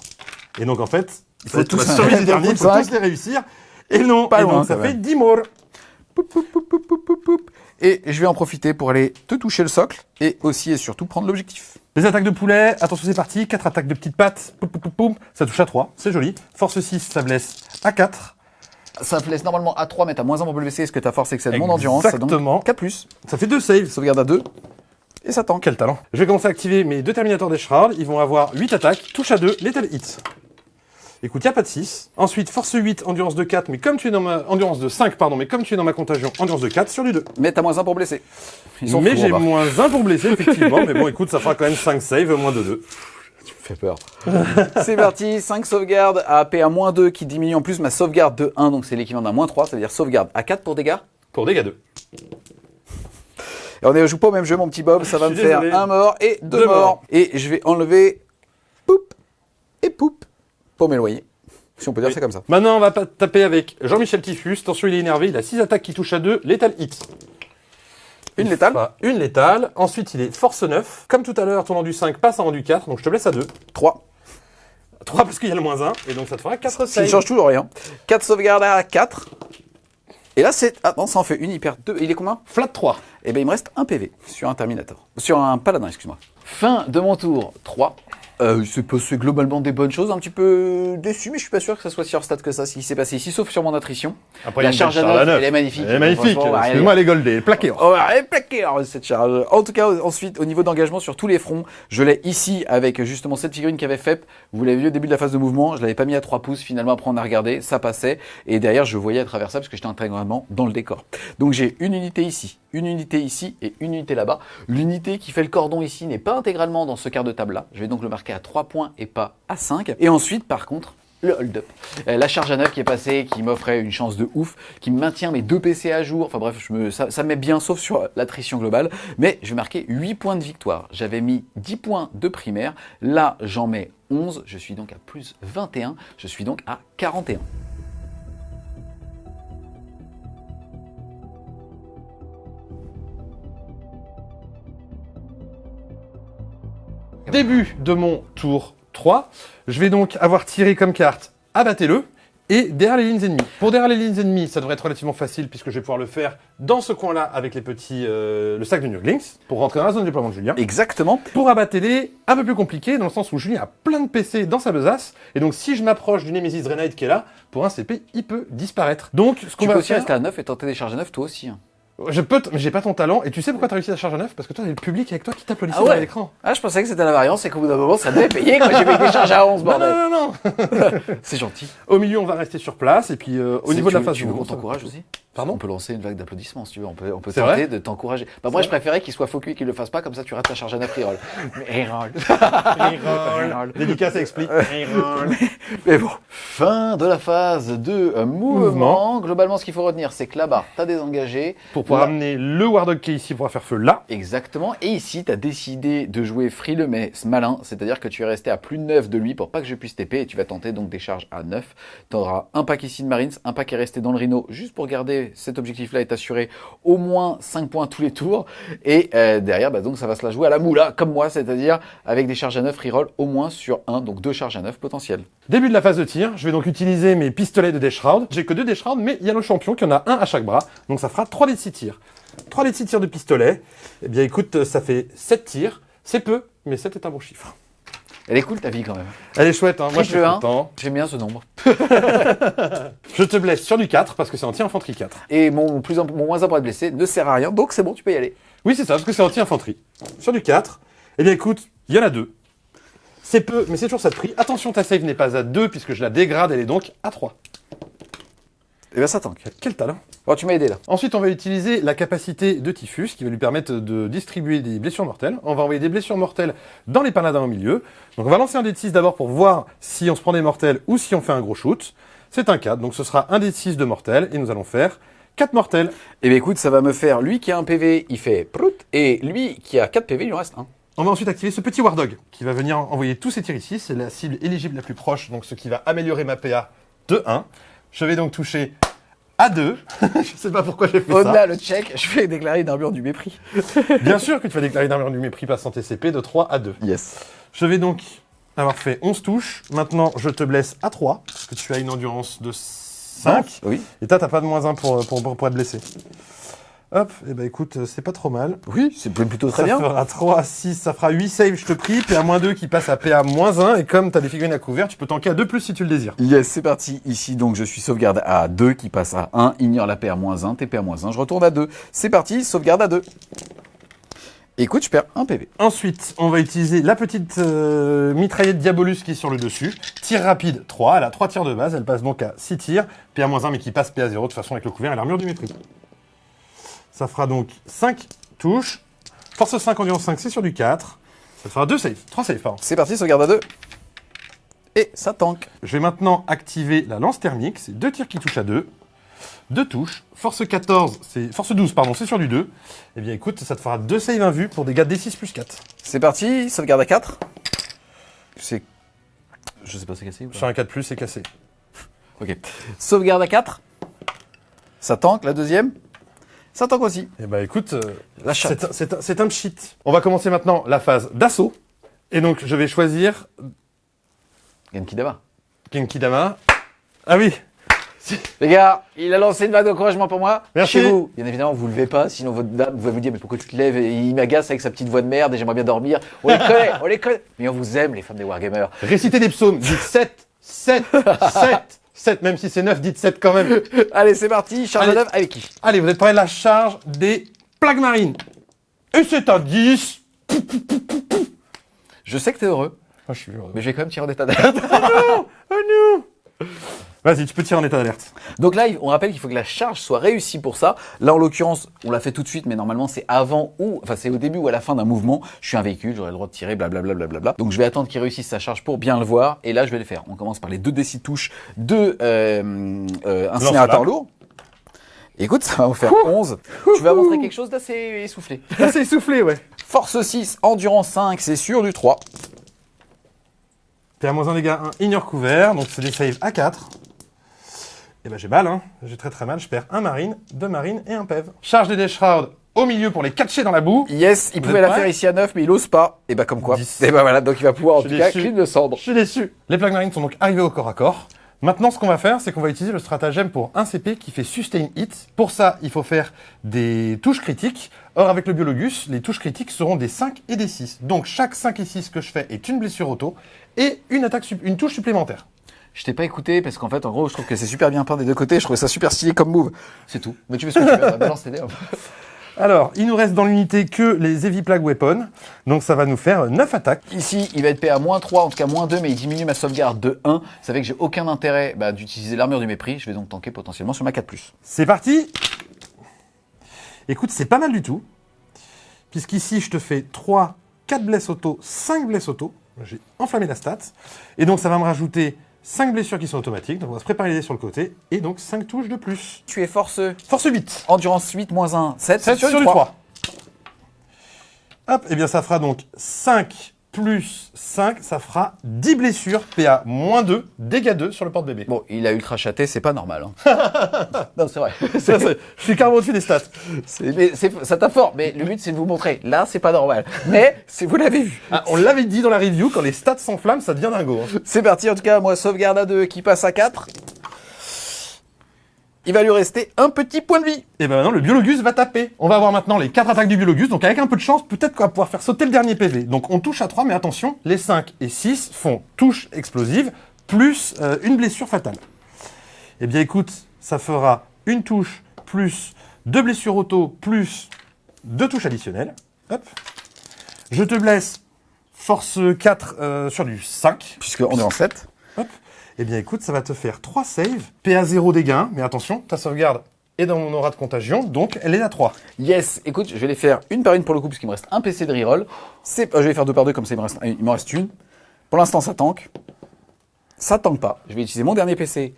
Et donc en fait, il faut tous survivre du dernier, il faut tous les réussir. Et non, pas et loin, donc ça fait 10 morts. Poup, poup, poup, poup, poup, poup, poup. Et je vais en profiter pour aller te toucher le socle. Et aussi et surtout prendre l'objectif. Les attaques de poulet, attention c'est parti, 4 attaques de petites pattes, poum, poum, poum, poum. Ça touche à 3, c'est joli. Force 6, ça blesse à 4. Ça blesse normalement à 3, mais t'as moins 1 pour blesser, est-ce que ta force excède mon endurance. Exactement. Ça donc 4+. Ça fait 2 saves. Sauvegarde à 2. Et ça tank. Quel talent. Je vais commencer à activer mes 2 Terminators des Shrouds. Ils vont avoir 8 attaques, touche à 2, lethal hits. Écoute, il n'y a pas de 6. Ensuite, force 8, endurance de 4, mais comme tu es dans ma... Endurance de 5, pardon, mais comme tu es dans ma contagion, endurance de 4 sur du 2. Mais t'as moins 1 pour blesser. Mais j'ai moins 1 pour blesser, effectivement. Mais bon, écoute, ça fera quand même 5 saves, moins de 2. Tu me fais peur. C'est parti, 5 sauvegardes à PA-2 qui diminue en plus ma sauvegarde de 1, donc c'est l'équivalent d'un -3, ça veut dire sauvegarde à 4 pour dégâts. Pour dégâts 2. Et on ne joue pas au même jeu, mon petit Bob, ça va me faire désolé. 1 mort et 2 morts. Et je vais enlever poup et poup pour m'éloigner. Si on peut dire ça comme ça. Maintenant, on va taper avec Jean-Michel Typhus. Attention, il est énervé. Il a 6 attaques qui touchent à 2. Létal hit. Une létale. Une létale. Ensuite, il est force 9. Comme tout à l'heure, ton rendu 5 passe en rendu 4. Donc, je te blesse à 2. 3. 3 parce qu'il y a le -1. Et donc, ça te fera 4 Ça ne saves. change toujours rien. 4 sauvegardes à 4. Et là, c'est... Ah non, ça en fait une, il perd 2. Il est combien? Flat 3. Eh bien, il me reste un PV sur un Terminator. Sur un Paladin, excuse-moi. Fin de mon tour, 3. C'est passé globalement des bonnes choses, un petit peu déçu, mais je suis pas sûr que ça soit sur stat que ça, ce qui s'est passé ici, sauf sur mon attrition. Après, La il y a une charge à belle 9, elle est magnifique. Elle est magnifique. Franchement, ouais, Excuse-moi, elle est goldée. Elle est plaquée. Oh, elle est plaquée, cette charge. En tout cas, ensuite, au niveau d'engagement sur tous les fronts, je l'ai ici avec justement cette figurine qu'avait FEP. Vous l'avez vu au début de la phase de mouvement, je l'avais pas mis à 3 pouces, finalement après on a regardé, ça passait. Et derrière, je voyais à travers ça parce que j'étais intégralement dans le décor. Donc j'ai une unité ici, une unité ici et une unité là-bas. L'unité qui fait le cordon ici n'est pas intégralement dans ce quart de table là. Je vais donc le marquer à 3 points et pas à 5. Et ensuite, par contre, le hold-up. La charge à 9 qui est passée, qui m'offrait une chance de ouf, qui me maintient mes 2 PC à jour. Enfin bref, ça me met bien, sauf sur l'attrition globale. Mais je vais marquer 8 points de victoire. J'avais mis 10 points de primaire. Là, j'en mets 11. Je suis donc à plus 21. Je suis donc à 41. Début de mon tour 3. Je vais donc avoir tiré comme carte abattez-le et derrière les lignes ennemies. Pour derrière les lignes ennemies, ça devrait être relativement facile puisque je vais pouvoir le faire dans ce coin-là avec les petits, le sac de Nurglings pour rentrer dans la zone de déploiement de Julien. Exactement. Pour abattez-les, un peu plus compliqué dans le sens où Julien a plein de PC dans sa besace et donc si je m'approche du Nemesis Draenei qui est là, pour un CP, il peut disparaître. Donc ce qu'on Tu va peux aussi faire... rester à 9 et tenter des charges à 9 toi aussi. Je peux, mais j'ai pas ton talent. Et tu sais pourquoi t'as réussi à charge à 9? Parce que toi, t'as le public avec toi qui tape le lycée Ah ouais. à l'écran. Ah, je pensais que c'était la variante, c'est qu'au bout d'un moment, ça devait payer quand j'ai mis des charges à 11, Non, bordel. non, non, non. C'est gentil. Au milieu, on va rester sur place. Et puis, au niveau de la phase tu de veux qu'on mouvement, t'encourage aussi? Pardon? On peut lancer une vague d'applaudissements si tu veux. On peut C'est tenter vrai de t'encourager. Bah, moi, je préférais qu'il soit focus et qu'il le fasse pas, comme ça tu rates ta charge à 9 reroll. Mais reroll. Reroll. Dédicace explique. Reroll. Mais bon. Fin de la phase de mouvement. Globalement, ce qu'il faut retenir, c'est que là-bas, t'as désengagé. Pour pouvoir Là- amener le Wardog qui est ici pour faire feu là. Exactement. Et ici, tu as décidé de jouer frileux mais malin, c'est-à-dire que tu es resté à plus de 9 de lui pour pas que je puisse TP et tu vas tenter donc des charges à 9. Tu auras un pack ici de Marines, un pack est resté dans le Rhino juste pour garder cet objectif-là est assuré au moins 5 points tous les tours. Et derrière, bah, donc ça va se la jouer à la moula comme moi, c'est-à-dire avec des charges à 9 reroll au moins sur 1, donc 2 charges à 9 potentielles. Début de la phase de tir. Je vais donc utiliser mes pistolets de Death Shroud. J'ai que 2 Death Shroud, mais il y a le champion qui en a un à chaque bras. Donc ça fera 3 d 6 tirs. 3 d 6 tirs de pistolet. Eh bien écoute, ça fait 7 tirs. C'est peu, mais 7 est un bon chiffre. Elle est cool ta vie quand même. Elle est chouette, hein. Moi je suis Triple 1. content. J'aime bien ce nombre. Je te blesse sur du 4 parce que c'est anti-infanterie 4. Et mon moins 1 pour être blessé ne sert à rien, donc c'est bon, tu peux y aller. Oui, c'est ça, parce que c'est anti-infanterie. Sur du 4. Eh bien écoute, il y en a 2. C'est peu, mais c'est toujours ça de prix. Attention, ta save n'est pas à 2 puisque je la dégrade, elle est donc à 3. Et bien ça tank. Quel talent. Bon, tu m'as aidé là. Ensuite, on va utiliser la capacité de Typhus qui va lui permettre de distribuer des blessures mortelles. On va envoyer des blessures mortelles dans les paladins au milieu. Donc on va lancer un dé de 6 d'abord pour voir si on se prend des mortels ou si on fait un gros shoot. C'est un 4, donc ce sera un dé de 6 de mortels et nous allons faire 4 mortels. Eh bien écoute, ça va me faire, lui qui a un PV, il fait prout, et lui qui a 4 PV, il lui en reste 1. On va ensuite activer ce petit Wardog qui va venir envoyer tous ses tirs ici. C'est la cible éligible la plus proche, donc ce qui va améliorer ma PA de 1. Je vais donc toucher à 2. Je sais pas pourquoi j'ai fait ça. Au-delà, le check, je vais déclarer une armure du mépris. Bien sûr que tu vas déclarer une armure du mépris passant TCP de 3 à 2. Yes. Je vais donc avoir fait 11 touches. Maintenant, je te blesse à 3, parce que tu as une endurance de 5. Oui. Et toi, t'as pas de -1 pour être blessé. Hop, et ben écoute, c'est pas trop mal. Oui, c'est plutôt très Ça bien. fera 3, 6, ça fera 8 saves, je te prie. PA-2 qui passe à PA-1. Et comme t'as des figurines à couvert, tu peux tanker à 2+ si tu le désires. Yes, c'est parti. Ici, donc, je suis sauvegarde à 2 qui passe à 1. Ignore la PA-1, TP à -1. Je retourne à 2. C'est parti, sauvegarde à 2. Écoute, je perds un PV. Ensuite, on va utiliser la petite mitraillette Diabolus qui est sur le dessus. Tir rapide 3, elle a 3 tirs de base, elle passe donc à 6 tirs. PA-1 mais qui passe PA0 de toute façon avec le couvert et l'armure du mépris. Ça fera donc 5 touches. Force 5, endurance 5, c'est sur du 4. Ça te fera 2 saves. 3 saves, pardon. C'est parti, sauvegarde à 2. Et ça tank. Je vais maintenant activer la lance thermique. C'est 2 tirs qui touchent à 2. 2 touches. Force 14, Force 12, pardon, c'est sur du 2. Eh bien, écoute, ça te fera 2 saves invus pour des dégâts D6 plus 4. C'est parti, sauvegarde à 4. C'est... Je sais pas, c'est cassé ou pas? Sur un 4+, c'est cassé. Ok. Sauvegarde à 4. Ça tank, la deuxième. Ça tank aussi. Eh ben, écoute, La chatte. c'est un cheat. On va commencer maintenant la phase d'assaut. Et donc, je vais choisir Genkidama. Genkidama. Ah oui. Les gars, il a lancé une vague d'encouragement pour moi. Merci. Chez vous. Bien évidemment, vous ne levez pas, sinon votre dame va vous dire mais pourquoi tu te lèves et il m'agace avec sa petite voix de merde et j'aimerais bien dormir. On les connaît, on les connaît. Mais on vous aime, les femmes des wargamers. Récitez des psaumes. Dites 7, 7, 7, 7. Même si c'est 9, dites 7 quand même. Allez, c'est parti. Charge Allez. à 9 avec qui? Allez, vous êtes prêts? La charge des plaques marines. Et c'est un 10. Je sais que t'es heureux, Ah, je suis heureux. mais je vais quand même tirer en état d'alerte. Oh non. Vas-y, tu peux tirer en état d'alerte. Donc là, on rappelle qu'il faut que la charge soit réussie pour ça. Là, en l'occurrence, on l'a fait tout de suite, mais normalement, c'est avant ou, enfin, c'est au début ou à la fin d'un mouvement. Je suis un véhicule, j'aurai le droit de tirer, blablabla, blablabla. Donc, je vais attendre qu'il réussisse sa charge pour bien le voir. Et là, je vais le faire. On commence par les 2 D6 touches de incinérateur lourd. Écoute, ça va vous faire 11. Tu vas montrer quelque chose d'assez essoufflé. C'est essoufflé, ouais. Force 6, endurance 5, c'est sûr du 3. T'es à -1 dégâts 1, ignore couvert, donc c'est des saves à 4. Et ben j'ai mal, hein. J'ai très très mal. Je perds 1 marine, 2 marines et 1 PEV. Charge des Death Shroud au milieu pour les catcher dans la boue. Yes, il Vous pouvait êtes la prêts? faire ici à 9, mais il ose pas. Et bah comme quoi. 10. Et bah voilà, donc il va pouvoir en Je tout suis cas déçu. clean de cendre. Je suis déçu. Les plaques marines sont donc arrivées au corps à corps. Maintenant, ce qu'on va faire, c'est qu'on va utiliser le stratagème pour un CP qui fait Sustain Hit. Pour ça, il faut faire des touches critiques. Or, avec le Biologus, les touches critiques seront des 5 et des 6. Donc, chaque 5 et 6 que je fais est une blessure auto et une touche supplémentaire. Je t'ai pas écouté parce qu'en fait, en gros, je trouve que c'est super bien peint des deux côtés. Je trouvais ça super stylé comme move. C'est tout. Mais tu fais ce que tu veux. Balance tes dés. Alors, il nous reste dans l'unité que les Heavy Plague Weapons. Donc, ça va nous faire 9 attaques. Ici, il va être payé à -3, en tout cas -2, mais il diminue ma sauvegarde de 1. Ça fait que j'ai aucun intérêt d'utiliser l'armure du mépris. Je vais donc tanker potentiellement sur ma 4+. C'est parti. Écoute, c'est pas mal du tout. Puisqu'ici, je te fais 3, 4 blesses auto, 5 blesses auto. J'ai enflammé la stat. Et donc, ça va me rajouter 5 blessures qui sont automatiques. Donc, on va se préparer les dés sur le côté. Et donc, 5 touches de plus. Tu es force Force 8. endurance 8 -1, 7. 7 sur du 3. Hop, et bien ça fera donc 5 plus 5, ça fera 10 blessures, PA -2, dégâts 2 sur le porte-bébé. Bon, il a ultra chaté, c'est pas normal. Hein. Non, c'est vrai. Je suis carrément au-dessus des stats. Ça tape fort, mais le but c'est de vous montrer. Là, c'est pas normal. Mais vous l'avez vu. Ah, on l'avait dit dans la review, quand les stats s'enflamment, ça devient dingo. Hein. C'est parti, en tout cas, moi, sauvegarde à 2 qui passe à 4. Il va lui rester un petit point de vie. Et ben maintenant, le Biologus va taper. On va avoir maintenant les 4 attaques du Biologus, donc avec un peu de chance, peut-être qu'on va pouvoir faire sauter le dernier PV. Donc on touche à 3, mais attention, les 5 et 6 font touche explosive, plus une blessure fatale. Eh bien écoute, ça fera une touche, plus 2 blessures auto, plus 2 touches additionnelles. Hop. Je te blesse, force 4 sur du 5. Puisqu'on est en 7. Hop. Eh bien écoute, ça va te faire 3 saves, PA 0 dégâts, mais attention, ta sauvegarde est dans mon aura de contagion, donc elle est à 3. Yes, écoute, je vais les faire une par une pour le coup, parce qu'il me reste un PC de reroll. Je vais les faire 2 par 2, comme ça il m'en reste une. Pour l'instant, ça tank. Ça tank pas. Je vais utiliser mon dernier PC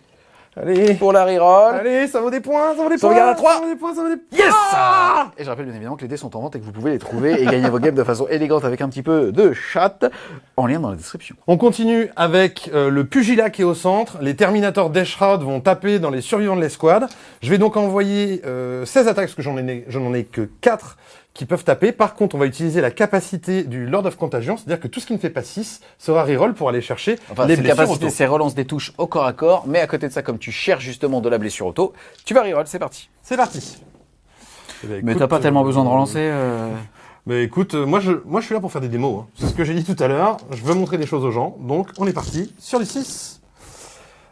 Allez, pour la reroll. allez, ça vaut des points, ça vaut des points. Sauvegarde à 3. Ça vaut des points, ça vaut des points. Yes Ah Et je rappelle bien évidemment que les dés sont en vente et que vous pouvez les trouver et gagner vos games de façon élégante avec un petit peu de chat en lien dans la description. On continue avec le pugilat qui est au centre. Les Terminators Death Shroud vont taper dans les survivants de l'escouade. Je vais donc envoyer 16 attaques, parce que je n'en ai que 4 qui peuvent taper. Par contre, on va utiliser la capacité du Lord of Contagion, c'est-à-dire que tout ce qui ne fait pas 6 sera reroll pour aller chercher Enfin, les cette blessures capacité, auto. c'est relance des touches au corps à corps, mais à côté de ça, comme tu cherches justement de la blessure auto, tu vas reroll, c'est parti. C'est parti. Eh ben, Mais écoute, t'as pas tellement besoin de relancer. Mais écoute, moi je suis là pour faire des démos. Hein. C'est ce que j'ai dit tout à l'heure. Je veux montrer des choses aux gens. Donc on est parti sur les 6.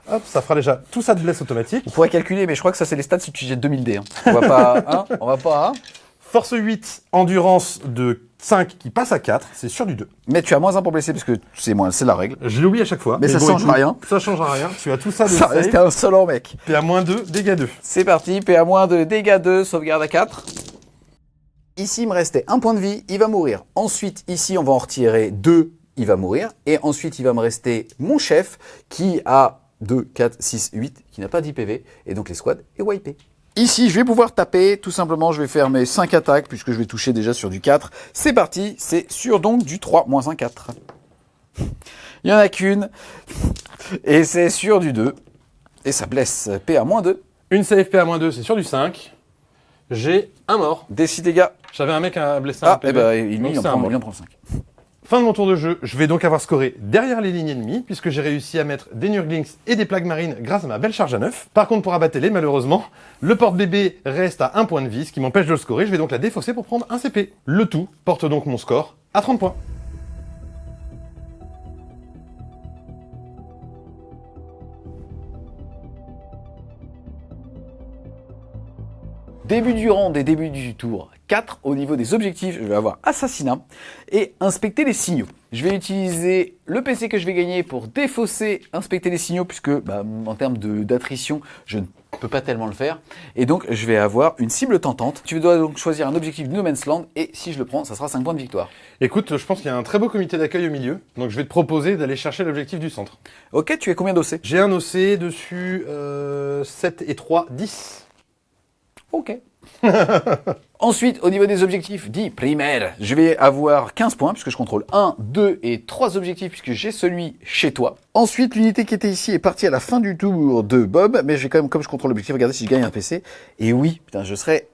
Hop, ça fera déjà tout ça de blesse automatique. On pourrait calculer, mais je crois que ça, c'est les stats si tu jettes 2000 dés. Hein. On va pas, hein. On va pas, hein. Force 8, endurance de 5 qui passe à 4, c'est sur du 2. Mais tu as -1 pour blesser parce que c'est la règle. Je l'oublie à chaque fois. Mais ça change écoute, rien. Ça change rien. Tu as tout ça de Ça restait save. un solo mec. Puis à -2, dégâts 2. C'est parti, PA-2, dégâts 2, sauvegarde à 4. Ici, il me restait un point de vie, il va mourir. Ensuite, ici, on va en retirer 2, il va mourir. Et ensuite, il va me rester mon chef qui a 2, 4, 6, 8, qui n'a pas 10 PV. Et donc, les squads est wipé. Ici, je vais pouvoir taper. Tout simplement, je vais faire mes 5 attaques puisque je vais toucher déjà sur du 4. C'est parti, c'est sur donc du 3, moins 1, 4. Il n'y en a qu'une. Et c'est sur du 2. Et ça blesse. PA moins 2. Une CFP à moins 2, c'est sur du 5. J'ai un mort. Décide, les gars. J'avais un mec à blesser Ah, un PV. et ben, il Donc, en c'est un prend, mort. il en prend 5. Fin de mon tour de jeu, je vais donc avoir scoré derrière les lignes ennemies, puisque j'ai réussi à mettre des Nurglings et des plagues marines grâce à ma belle charge à 9. Par contre, pour abattre les, malheureusement, le porte-bébé reste à 1 point de vie, ce qui m'empêche de le scorer. Je vais donc la défausser pour prendre un CP. Le tout porte donc mon score à 30 points. Début du round et début du tour 4, au niveau des objectifs, je vais avoir assassinat et inspecter les signaux. Je vais utiliser le PC que je vais gagner pour défausser, inspecter les signaux, puisque en termes d'attrition, je ne peux pas tellement le faire. Et donc, je vais avoir une cible tentante. Tu dois donc choisir un objectif de No Man's Land, et si je le prends, ça sera 5 points de victoire. Écoute, je pense qu'il y a un très beau comité d'accueil au milieu, donc je vais te proposer d'aller chercher l'objectif du centre. Ok, tu es combien d'OC? J'ai un OC dessus, 7 et 3, 10. Ok. Ensuite, au niveau des objectifs dits primaires, je vais avoir 15 points puisque je contrôle 1, 2 et 3 objectifs puisque j'ai celui chez toi. Ensuite, l'unité qui était ici est partie à la fin du tour de Bob, mais je vais quand même, comme je contrôle l'objectif, regarder si je gagne un PC. Et oui, putain, je serai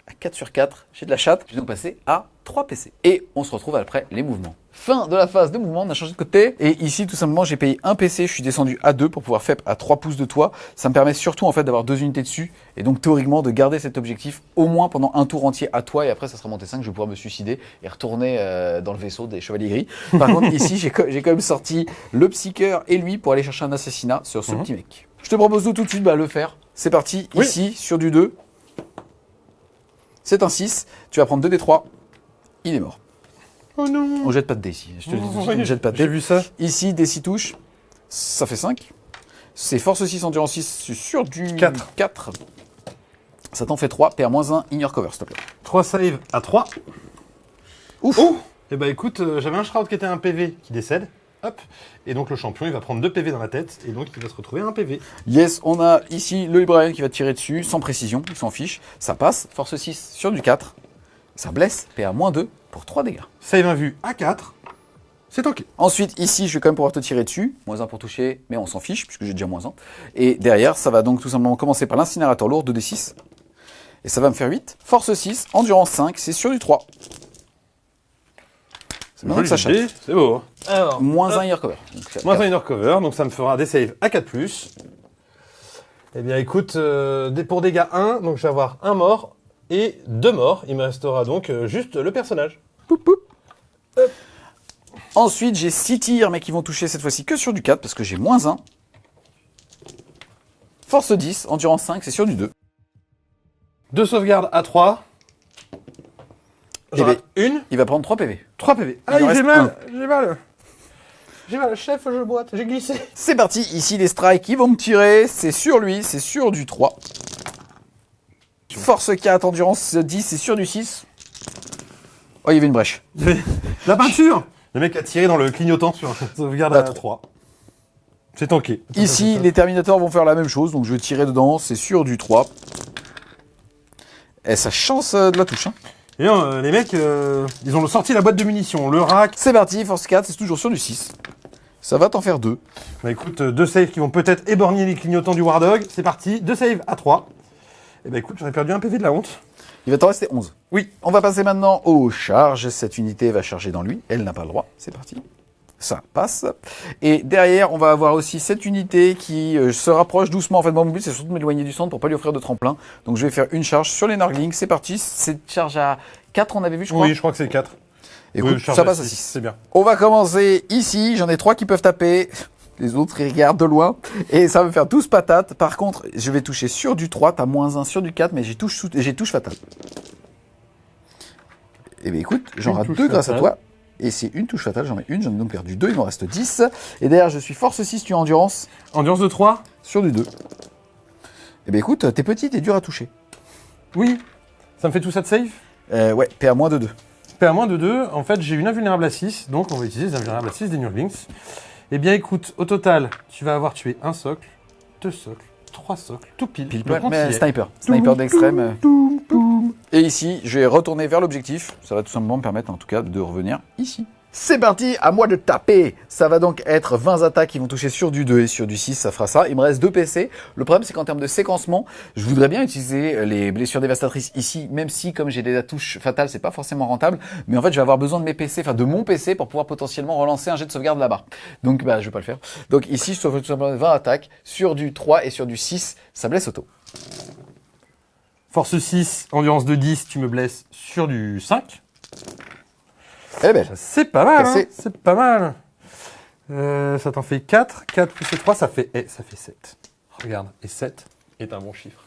à 4 sur 4, j'ai de la chatte, je vais donc passer à 3 PC. Et on se retrouve après les mouvements. Fin de la phase de mouvement, on a changé de côté. Et ici, tout simplement, j'ai payé un PC, je suis descendu à 2 pour pouvoir faire à 3 pouces de toit. Ça me permet surtout en fait d'avoir 2 unités dessus. Et donc théoriquement de garder cet objectif au moins pendant un tour entier à toi. Et après, ça sera monté 5, je vais pouvoir me suicider et retourner dans le vaisseau des chevaliers gris. Par contre, ici, j'ai quand même sorti le psycheur et lui pour aller chercher un assassinat sur ce petit mec. Je te propose tout de suite le faire. C'est parti, Oui. Ici, sur du 2. C'est un 6. Tu vas prendre 2 des 3. Il est mort. Oh non. On jette pas de dés ici. Je te le dis, Oui, on ne jette pas de j'ai dés. vu ça. Ici, des 6 touches. Ça fait 5. C'est force 6, endurance 6 sur du 4. Ça t'en fait 3. PA-1, ignore cover, s'il te plaît. 3 save à 3. Ouf. Oh. Et bah écoute, j'avais un Shroud qui était un PV qui décède. Hop. Et donc le champion, il va prendre 2 PV dans la tête. Et donc il va se retrouver à un PV. Yes, on a ici le librarian qui va tirer dessus, sans précision, il s'en fiche. Ça passe. Force 6 sur du 4. Ça blesse. PA-2 pour 3 dégâts. Save invu à 4. C'est ok. Ensuite, ici, je vais quand même pouvoir te tirer dessus. -1 pour toucher, mais on s'en fiche, puisque j'ai déjà -1. Et derrière, ça va donc tout simplement commencer par l'incinérateur lourd, 2d6. Et ça va me faire 8. Force 6, endurance 5, c'est sur du 3. C'est maintenant que ça chatte. C'est beau. Hein. Alors, -1 air cover. moins un inner cover, donc ça me fera des saves à 4+. Eh bien écoute, pour dégâts 1, donc je vais avoir un mort et 2 morts. Il me restera donc juste le personnage. Poup, poup. Ensuite, j'ai 6 tirs, mais qui vont toucher cette fois-ci que sur du 4, parce que j'ai -1. Force 10, endurance 5, c'est sur du 2. 2 sauvegardes à 3. J'en ben, rate une. Il va prendre 3 PV. 3 PV. Il en Ah, j'ai reste mal, j'ai mal. J'ai mal, chef, je boite, j'ai glissé. C'est parti, ici les strikes qui vont me tirer, c'est sur lui, c'est sur du 3. Force 4, endurance 10, c'est sur du 6. Oh, il y avait une brèche. La peinture. Le mec a tiré dans le clignotant sur sauvegarde à 3. C'est tanké. Ici, les Terminators vont faire la même chose, donc je vais tirer dedans, c'est sur du 3. Et ça chance de la touche. Hein. Et les mecs, ils ont sorti la boîte de munitions, le rack. C'est parti, force 4, c'est toujours sur du 6. Ça va t'en faire 2. Bah écoute, 2 saves qui vont peut-être éborgner les clignotants du War Dog. C'est parti, 2 saves à 3. Et bah écoute, j'aurais perdu un PV de la honte. Il va t'en rester 11. Oui. On va passer maintenant aux charges. Cette unité va charger dans lui. Elle n'a pas le droit. C'est parti. Ça passe. Et derrière, on va avoir aussi cette unité qui se rapproche doucement. En fait, mon but, c'est surtout de m'éloigner du centre pour pas lui offrir de tremplin. Donc, je vais faire une charge sur les Narglings. C'est parti. Cette charge à 4, on avait vu, je crois. Oui, je crois que c'est 4. Écoute, Oui, ça passe à 6. C'est bien. On va commencer ici. J'en ai 3 qui peuvent taper. Les autres, ils regardent de loin. Et ça va me faire 12 patates. Par contre, je vais toucher sur du 3. T'as -1 sur du 4, mais j'ai touche fatale. Eh bien, écoute, j'en rate 2 grâce à toi. Et c'est une touche fatale, j'en ai une, j'en ai donc perdu 2, il m'en reste 10. Et derrière, je suis force 6, tu as endurance. Endurance de 3. Sur du 2. Eh bien écoute, t'es petit, t'es dur à toucher. Oui. Ça me fait tout ça de save. Ouais, PA moins de 2. PA moins de 2, en fait, j'ai une invulnérable à 6, donc on va utiliser les invulnérables à 6 des Nurglings. Eh bien, écoute, au total, tu vas avoir tué un socle, 2 socles, 3 socles, tout pile. Pile Le poil, compte y mais est. sniper. Sniper d'extrême. Et ici, je vais retourner vers l'objectif. Ça va tout simplement me permettre, en tout cas, de revenir ici. C'est parti, à moi de taper. Ça va donc être 20 attaques qui vont toucher sur du 2 et sur du 6, ça fera ça. Il me reste 2 PC. Le problème, c'est qu'en termes de séquencement, je voudrais bien utiliser les blessures dévastatrices ici, même si, comme j'ai des touches fatales, c'est pas forcément rentable. Mais en fait, je vais avoir besoin de mes PC, enfin de mon PC, pour pouvoir potentiellement relancer un jet de sauvegarde là-bas. Donc, je vais pas le faire. Donc ici, je trouve tout simplement 20 attaques sur du 3 et sur du 6, ça blesse auto. Force 6, endurance de 10, tu me blesses sur du 5. Elle est belle. C'est pas mal, hein, Cassé. c'est pas mal. Ça t'en fait 4. 4 plus 3, ça fait 7. Regarde, et 7 est un bon chiffre.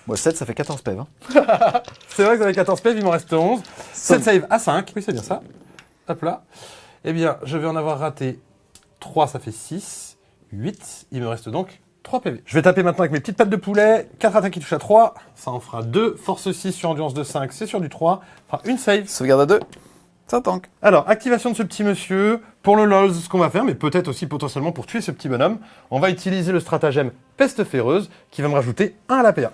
Moi, 7, ça fait 14 PV. C'est vrai que vous avez 14 PV, il m'en reste 11. 7 save à 5, oui c'est bien ça. Hop là. Eh bien, je vais en avoir raté 3, ça fait 6. 8, il me reste donc 3 PV. Je vais taper maintenant avec mes petites pattes de poulet. 4 attaques qui touchent à 3, ça en fera 2. Force 6 sur endurance de 5, c'est sur du 3. Enfin, une save. Sauvegarde à 2, ça tank. Alors, activation de ce petit monsieur. Pour le LOLs, ce qu'on va faire, mais peut-être aussi potentiellement pour tuer ce petit bonhomme, on va utiliser le stratagème Peste Féreuse qui va me rajouter 1 à la PA.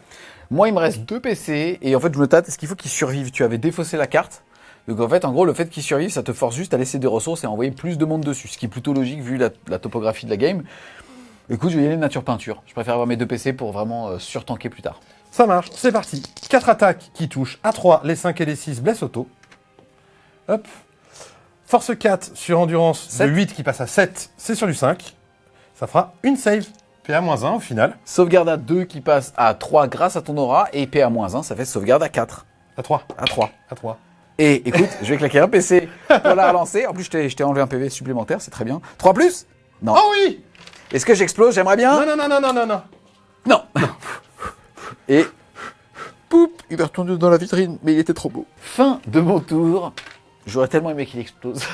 Moi, il me reste 2 PC et en fait, je me tâte. Est-ce qu'il faut qu'il survive? Tu avais défaussé la carte. Donc en fait, en gros, le fait qu'il survive, ça te force juste à laisser des ressources et à envoyer plus de monde dessus. Ce qui est plutôt logique vu la topographie de la game. Écoute, je vais y aller nature peinture. Je préfère avoir mes 2 PC pour vraiment surtanker plus tard. Ça marche, c'est parti. 4 attaques qui touchent à 3, les 5 et les 6 blessent auto. Hop. Force 4 sur endurance 7. de 8 qui passe à 7, c'est sur du 5. Ça fera une save. PA-1 au final. Sauvegarde à 2 qui passe à 3 grâce à ton aura et PA-1, ça fait sauvegarde à 4. À 3. À 3. À 3. Et écoute, je vais claquer un PC pour la relancer. En plus, je t'ai enlevé un PV supplémentaire, c'est très bien. 3 plus? Non. Oh oui! Est-ce que j'explose? J'aimerais bien. Non. Non. Et poup, il est retourné dans la vitrine, mais il était trop beau. Fin de mon tour. J'aurais tellement aimé qu'il explose.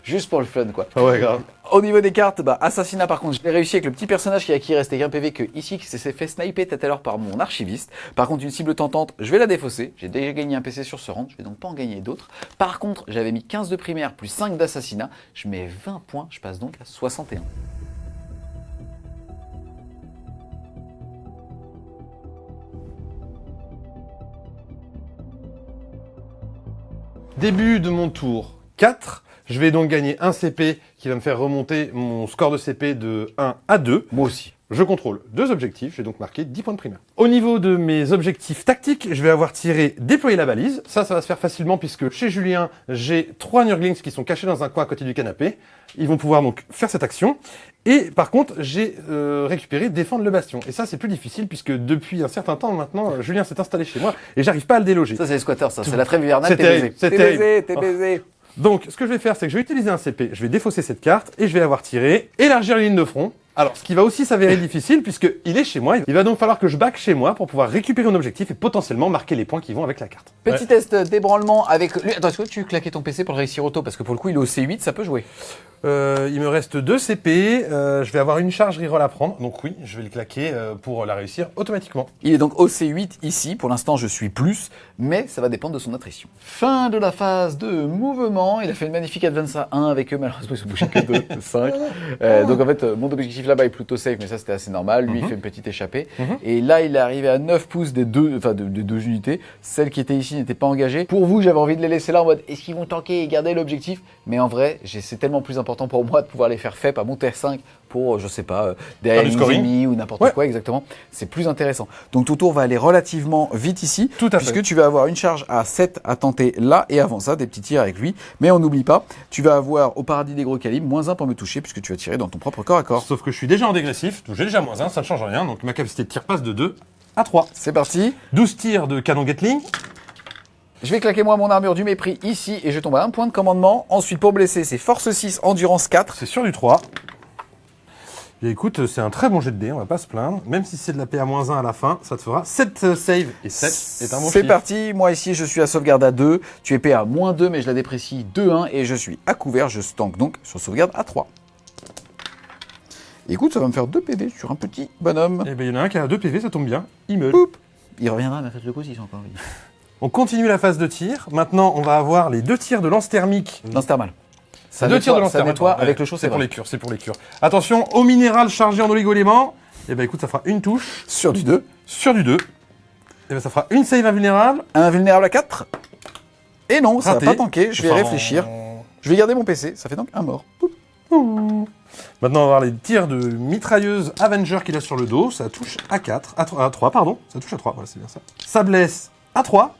Juste pour le fun, quoi. Ah ouais, grave. Au niveau des cartes, assassinat par contre, je l'ai réussi avec le petit personnage qui restait qu'un PV que ici, qui s'est fait sniper tout à l'heure par mon archiviste. Par contre, une cible tentante, je vais la défausser. J'ai déjà gagné un PC sur ce round, je vais donc pas en gagner d'autres. Par contre, j'avais mis 15 de primaire plus 5 d'assassinat. Je mets 20 points, je passe donc à 61. Début de mon tour 4. Je vais donc gagner un CP qui va me faire remonter mon score de CP de 1 à 2. Moi aussi. Je contrôle 2 objectifs, j'ai donc marqué 10 points de primaire. Au niveau de mes objectifs tactiques, je vais avoir tiré déployer la balise. Ça va se faire facilement puisque chez Julien, j'ai 3 Nurglings qui sont cachés dans un coin à côté du canapé. Ils vont pouvoir donc faire cette action. Et par contre, j'ai récupéré défendre le bastion. Et ça, c'est plus difficile puisque depuis un certain temps maintenant, Julien s'est installé chez moi et j'arrive pas à le déloger. Ça, c'est les squatters, ça. C'est la trêve hivernale, C'est t'es terrible, baisé. c'est T'es terrible. baisé, t'es baisé. Donc, ce que je vais faire, c'est que je vais utiliser un CP, je vais défausser cette carte et je vais avoir tiré élargir les lignes de front. Alors, ce qui va aussi s'avérer difficile puisqu'il est chez moi. Il va donc falloir que je back chez moi pour pouvoir récupérer un objectif et potentiellement marquer les points qui vont avec la carte. Petit test d'ébranlement avec lui. Attends, est-ce que tu claquais ton PC pour le réussir auto? Parce que pour le coup, il est au C8, ça peut jouer. Il me reste 2 CP, je vais avoir une charge reroll à prendre, donc oui, je vais le claquer pour la réussir automatiquement. Il est donc au C8 ici. Pour l'instant, je suis plus, mais ça va dépendre de son attrition. Fin de la phase de mouvement. Il a fait une magnifique advance à 1 avec eux. Malheureusement, ils sont bougés que 2, 5. Donc en fait, mon objectif là-bas est plutôt safe, mais ça c'était assez normal. Lui, il fait une petite échappée. Et là, il est arrivé à 9 pouces des deux unités. Celle qui était ici n'était pas engagée. Pour vous, j'avais envie de les laisser là en mode est-ce qu'ils vont tanker et garder l'objectif? Mais en vrai, c'est tellement plus important pour moi de pouvoir les faire FEP à monter R5 pour, je sais pas, derrière du une scoring. ennemis ou n'importe quoi exactement. C'est plus intéressant. Donc ton tour va aller relativement vite ici. Tout à fait. Puisque tu vas avoir une charge à 7 à tenter là et avant ça, des petits tirs avec lui. Mais on n'oublie pas, tu vas avoir au paradis des gros calibres -1 pour me toucher puisque tu vas tirer dans ton propre corps à corps. Sauf que je suis déjà en dégressif, donc j'ai déjà -1, ça ne change rien, donc ma capacité de tir passe de 2 à 3. C'est parti. 12 tirs de canon Gatling. Je vais claquer moi mon armure du mépris ici et je tombe à 1 point de commandement. Ensuite pour blesser, c'est force 6, endurance 4. C'est sur du 3. Et écoute, c'est un très bon jet de dés, on va pas se plaindre. Même si c'est de la PA-1 à la fin, ça te fera 7 save. Et 7 est un bon C'est chiffre. parti, moi ici je suis à sauvegarde à 2. Tu es PA -2 mais je la déprécie 2-1 et je suis à couvert. Je stank donc sur sauvegarde à 3. Écoute, ça va me faire 2 PV sur un petit bonhomme. Eh ben, il y en a un qui a 2 PV, ça tombe bien. Il meule. Poup. Il reviendra, mais faites le coup s'ils sont encore en vie. On continue la phase de tir. Maintenant, on va avoir les 2 tirs de lance thermique. Lance thermal. Ça 2 tirs de lance ça thermique. nettoie Ouais, avec le chaud, c'est pour les cures, c'est pour les cures. Attention, eau minérale chargée en oligo-éléments. Et ben écoute, ça fera une touche. Sur du 2. Sur du 2. Et ben ça fera une save invulnérable. Invulnérable à 4. Et non, ça Raté. va pas tanker, je vais Enfin, réfléchir. Je vais garder mon PC, ça fait donc un mort. Maintenant, on va voir les tirs de mitrailleuse Avenger qu'il a sur le dos. Ça touche à 4. À 3, pardon. Ça touche à 3, voilà, c'est bien ça. Ça blesse à 3.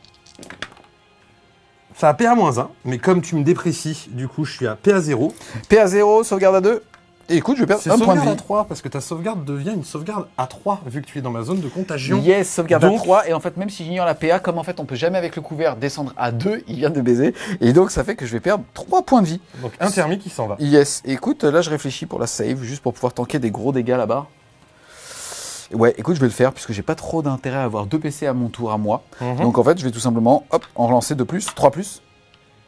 Ça a PA-1, mais comme tu me déprécies, du coup, je suis à PA0. PA0, sauvegarde à 2. Et écoute, je vais perdre C'est un point de sauvegarde à vie. 3, parce que ta sauvegarde devient une sauvegarde à 3, vu que tu es dans ma zone de contagion. Yes, sauvegarde Donc- à 3. Et en fait, même si j'ignore la PA, comme en fait on peut jamais avec le couvert descendre à 2, il vient de baiser. Et donc ça fait que je vais perdre 3 points de vie. Donc un thermique qui s'en va. Yes, écoute, là je réfléchis pour la save, juste pour pouvoir tanker des gros dégâts là-bas. Ouais, écoute, je vais le faire, puisque j'ai pas trop d'intérêt à avoir 2 PC à mon tour à moi. Donc en fait, je vais tout simplement, hop, en relancer 2+, 3+,